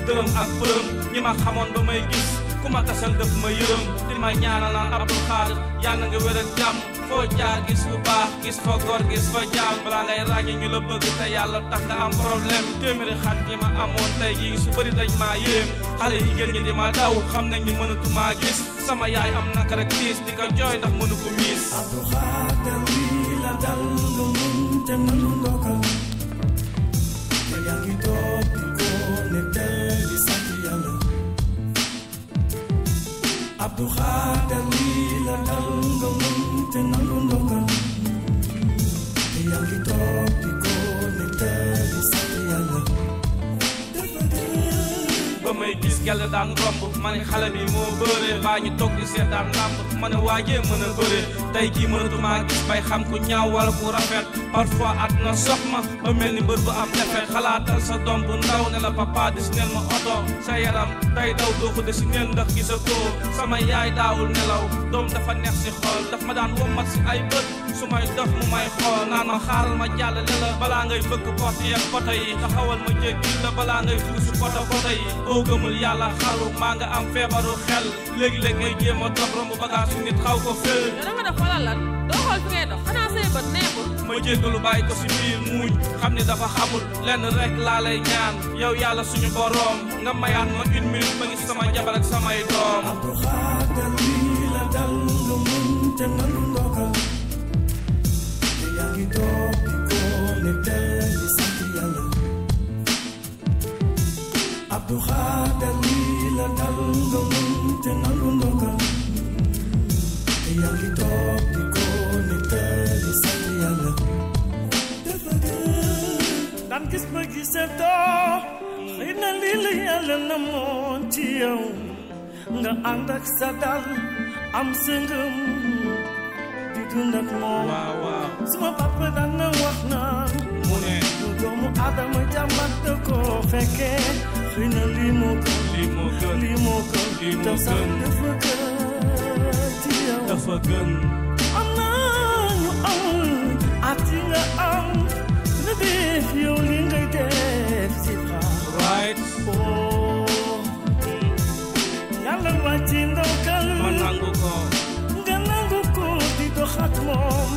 dërëm ak përëm ñi ma xamoon ba may gis ku ma tasal dëpp ma yërëm di ma ñaanal naan Abdou Khadre yàlla nga wér ak jàmm foo jaar gis lu baax gis fa góor gis fa jaam balaa ngay ràññee ñu la bëgg te yàlla tax nga am problème téeméeri xat yi ma amoon tey jii su bëri dañ maa yéem xale yi jigéen ñi di ma daw xam nañ ni mënatumaa gis sama yaay am naka rek tiis di ko jooy ndax mënu ko miis Abdou Khadre lii la dal nga muñ te nan ndogal te yaa ngi toog di ko ne tey di sant yàlla Abdou Khadre lii la dal nga muñ te nangu ndogal te yaa ngi toog di ko ne tey di sant yàlla ba may gis gelle daan romb ma ne xale bi moo bëre baa ñu toog di seetaan làmb ma ne waajee mën a bëre tey jii mënatumaa gis bay xam ku ñaaw wala ku rafet parfois at na sox ma ba mel ni mbër bu am defet xalaatal sa doom bu ndaw ne la papa desineel ma oto sa yaram tey daw doo ko desineel ndax gisa ko sama yaay daawul nelaw doom dafa neex si xol daf ma daan wommat si ay bët su may dof mu may xool naan ma xaaral ma jàllale la balaa ngay bëgg porte yeeg poto yi taxawal ma jéggi la balaa ngay dugg si poto yi boo gëmul yàlla xaru maa nga am feebaru xel léegi-léeg ngay jéem a dox romb bagage su nit xaw ko fël da nga def wala lan doo xool fi ngay dox xanaa say bët neexul ma jéggalu bàyyi ko si biir muuñ xam ni dafa xamul lenn rek laa lay ñaan yow yàlla suñu boroom nga mayaat ma 1 minute ma gis sama jabar ak samay doom Abdou Khadre lii la dal nga muñ te nan ndogal te yaa ngi toog di ko ne tey di sant yàlla Abdou Khadre lii la dal nga muñ te nangu ndogal te yaa ngi toog di ko ne tey di sant yàlla daan gis ma gisatoo xëy na lii la yàlla namoon ci yow nga ànd ak sa dal am sa ngëm di dund ak moom suma papa daan na wax naan mu ne doomu Adama jàmbat da koo fekkee xëy na lii moo gën lii moo gën lii moo gën lii moo sax gën dafa gën ci yow dafa gën am na ñu amul at yi nga am nga def yow li ngay def si xaar right yàlla wàcci ndogal ma nangu ko nga nangu ko di dox ak moom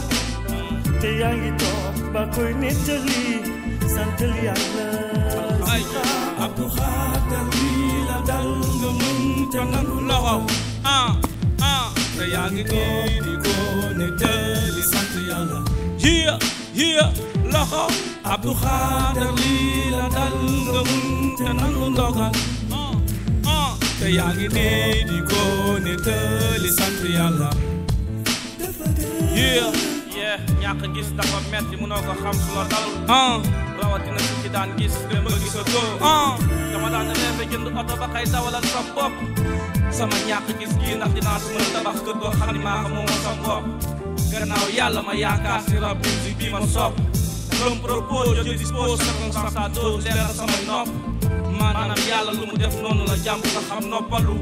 te yaa ngi toog ba koy nettali santal yàlla Abdou Khadre lii la dal nga muñ te nangu loxo te yaa ngi nii di ko nettali sant yàlla loxo Abdou Khadre lii la dal nga muñ te nangu ndogal te yaa ngi nii di ko nettali sant yàlla ñàkk gis dafa metti mënoo ko xam su la dalul rawatina su ci daan gis dem ba gisatoo dama daan reebe jënd oto ba kay dawalal sa bopp sama ñàkk gis gii ndax dinaa su mën a tabax kër goo xam ni maa ko moom sa bopp gannaaw yàlla ma yaakaar si rab musique bi ma sopp comme propose je dispose circonstance à dose leer na samay nopp maanaam yàlla lu mu def noonu la jàmm nga xam noppalu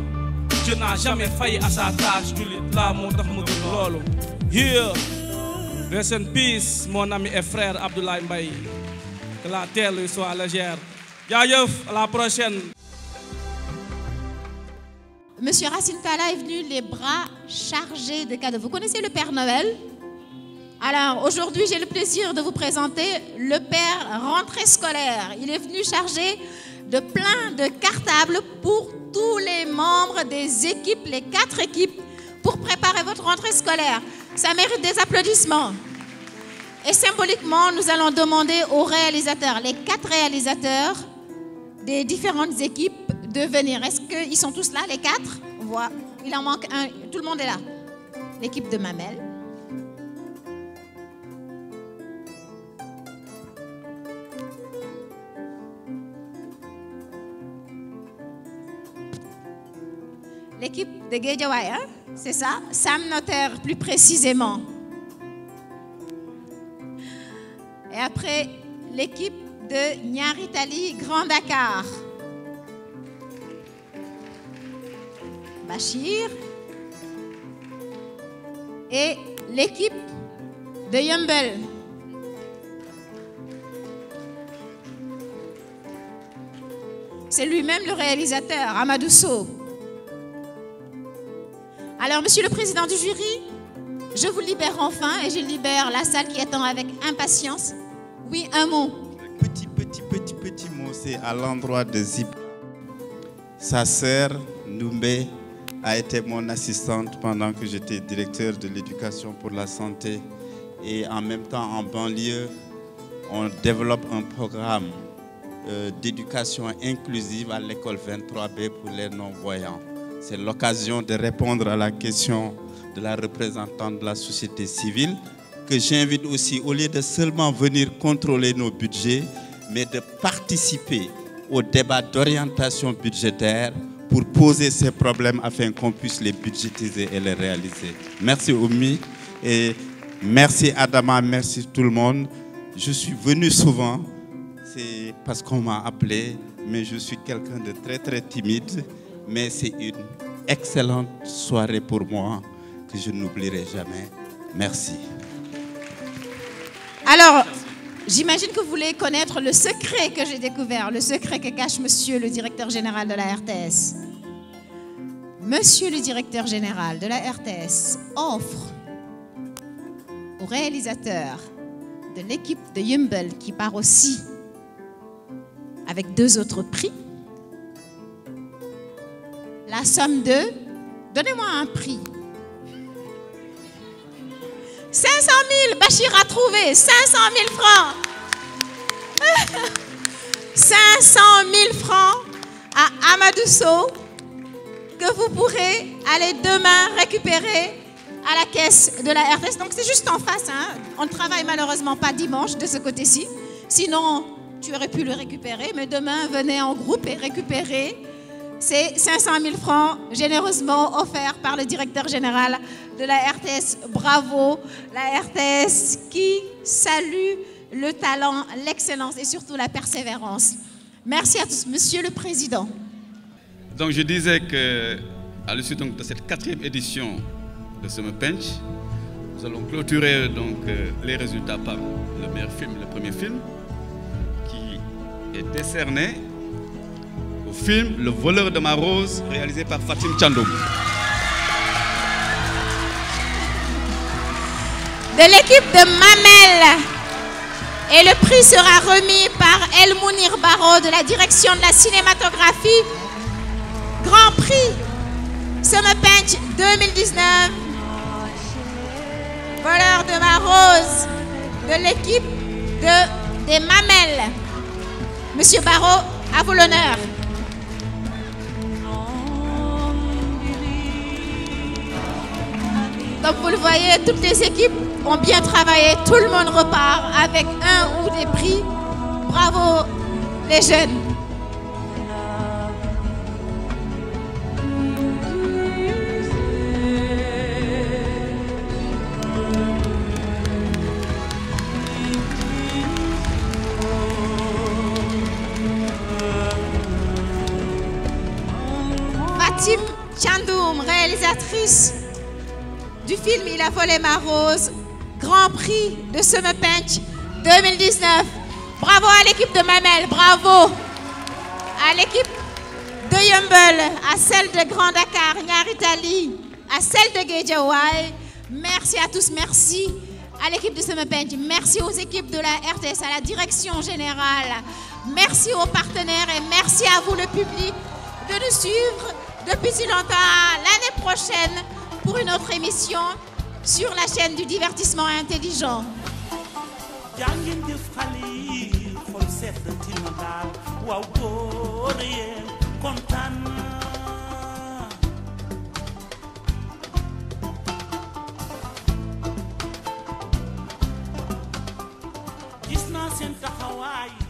je n'ai jamais failli à sa tâche jullit laa moo tax mu gën loolu rest in peace mon ami et frère Abdoulaye Mbaye que la terre lui soit légère jaajëf à la prochaine. Monsieur Racine Talla est venu les bras chargés de cadeaux. Vous connaissez le Père Noël? Alors, aujourd'hui, j'ai le plaisir de vous présenter le père rentrée scolaire. Il est venu chargé de plein de cartables pour tous les membres des équipes, les 4 équipes, pour préparer votre rentrée scolaire. Ça mérite des applaudissements. Et symboliquement, nous allons demander aux réalisateurs, les 4 réalisateurs des différentes équipes, de venir. Est-ce qu'ils sont tous là, les 4? Voilà. Il en manque un. Tout le monde est là. L'équipe de Mamel. L'équipe de Guédiawaye, hein? C'est ça? Sam Notaire, plus précisément. Et après, l'équipe de Niaritali, Grand Dakar. Bachir. Et l'équipe de Yumbel. C'est lui-même le réalisateur, Amadou Sow. Alors, Monsieur le Président du jury, je vous libère enfin et je libère la salle qui attend avec impatience. Oui, un mot. Petit mot, c'est à l'endroit de Zip. Sa sœur, Noumbé, a été mon assistante pendant que j'étais directeur de l'éducation pour la santé. Et en même temps, en banlieue, on développe un programme d'éducation inclusive à l'école 23B pour les non-voyants. C'est l'occasion de répondre à la question de la représentante de la société civile que j'invite aussi, au lieu de seulement venir contrôler nos budgets, mais de participer au débat d'orientation budgétaire pour poser ces problèmes afin qu'on puisse les budgétiser et les réaliser. Merci Oumi et merci Adama, merci tout le monde. Je suis venu souvent, c'est parce qu'on m'a appelé, mais je suis quelqu'un de très timide. Mais c'est une excellente soirée pour moi que je n'oublierai jamais. Merci. Alors, j'imagine que vous voulez connaître le secret que j'ai découvert, le secret que cache Monsieur le directeur général de la RTS. Monsieur le directeur général de la RTS offre aux réalisateurs de l'équipe de Yumbel, qui part aussi avec 2 autres prix, la somme de, donnez-moi un prix, 500 000, Bachir a trouvé, 500 000 francs. 500 000 francs à Amadou Sow, que vous pourrez aller demain récupérer à la caisse de la RTS. Donc c'est juste en face, hein. On ne travaille malheureusement pas dimanche de ce côté-ci. Sinon, tu aurais pu le récupérer, mais demain, venez en groupe et récupérez ces 500 000 francs généreusement offerts par le directeur général de la RTS. Bravo, la RTS qui salue le talent, l'excellence et surtout la persévérance. Merci à tous. Monsieur le Président. Donc je disais qu'à l'issue de cette 4e édition de Summer Punch, nous allons clôturer donc, les résultats par le meilleur film, le premier film, qui est décerné au film Le voleur de ma rose, réalisé par Fatim Tchandoum. De l'équipe de Mamel. Et le prix sera remis par El Mounir Baro de la direction de la cinématographie. Grand prix Summer Punch 2019. Voleur de ma rose de l'équipe des Mamel. Monsieur Baro, à vous l'honneur. Donc vous le voyez, toutes les équipes ont bien travaillé. Tout le monde repart avec un ou des prix. Bravo les jeunes. Fatim Tchandoum, réalisatrice du film Il a volé ma rose, Grand Prix de Summer Punch 2019. Bravo à l'équipe de Mamel, bravo à l'équipe de Yumbel, à celle de Grand Dakar, Niaritali, à celle de Guédiawaye. Merci à tous, merci à l'équipe de Sama Penc, merci aux équipes de la RTS, à la direction générale, merci aux partenaires et merci à vous le public de nous suivre depuis si longtemps. L'année prochaine pour une autre émission sur la chaîne du divertissement intelligent. Gis naa seen taxawaay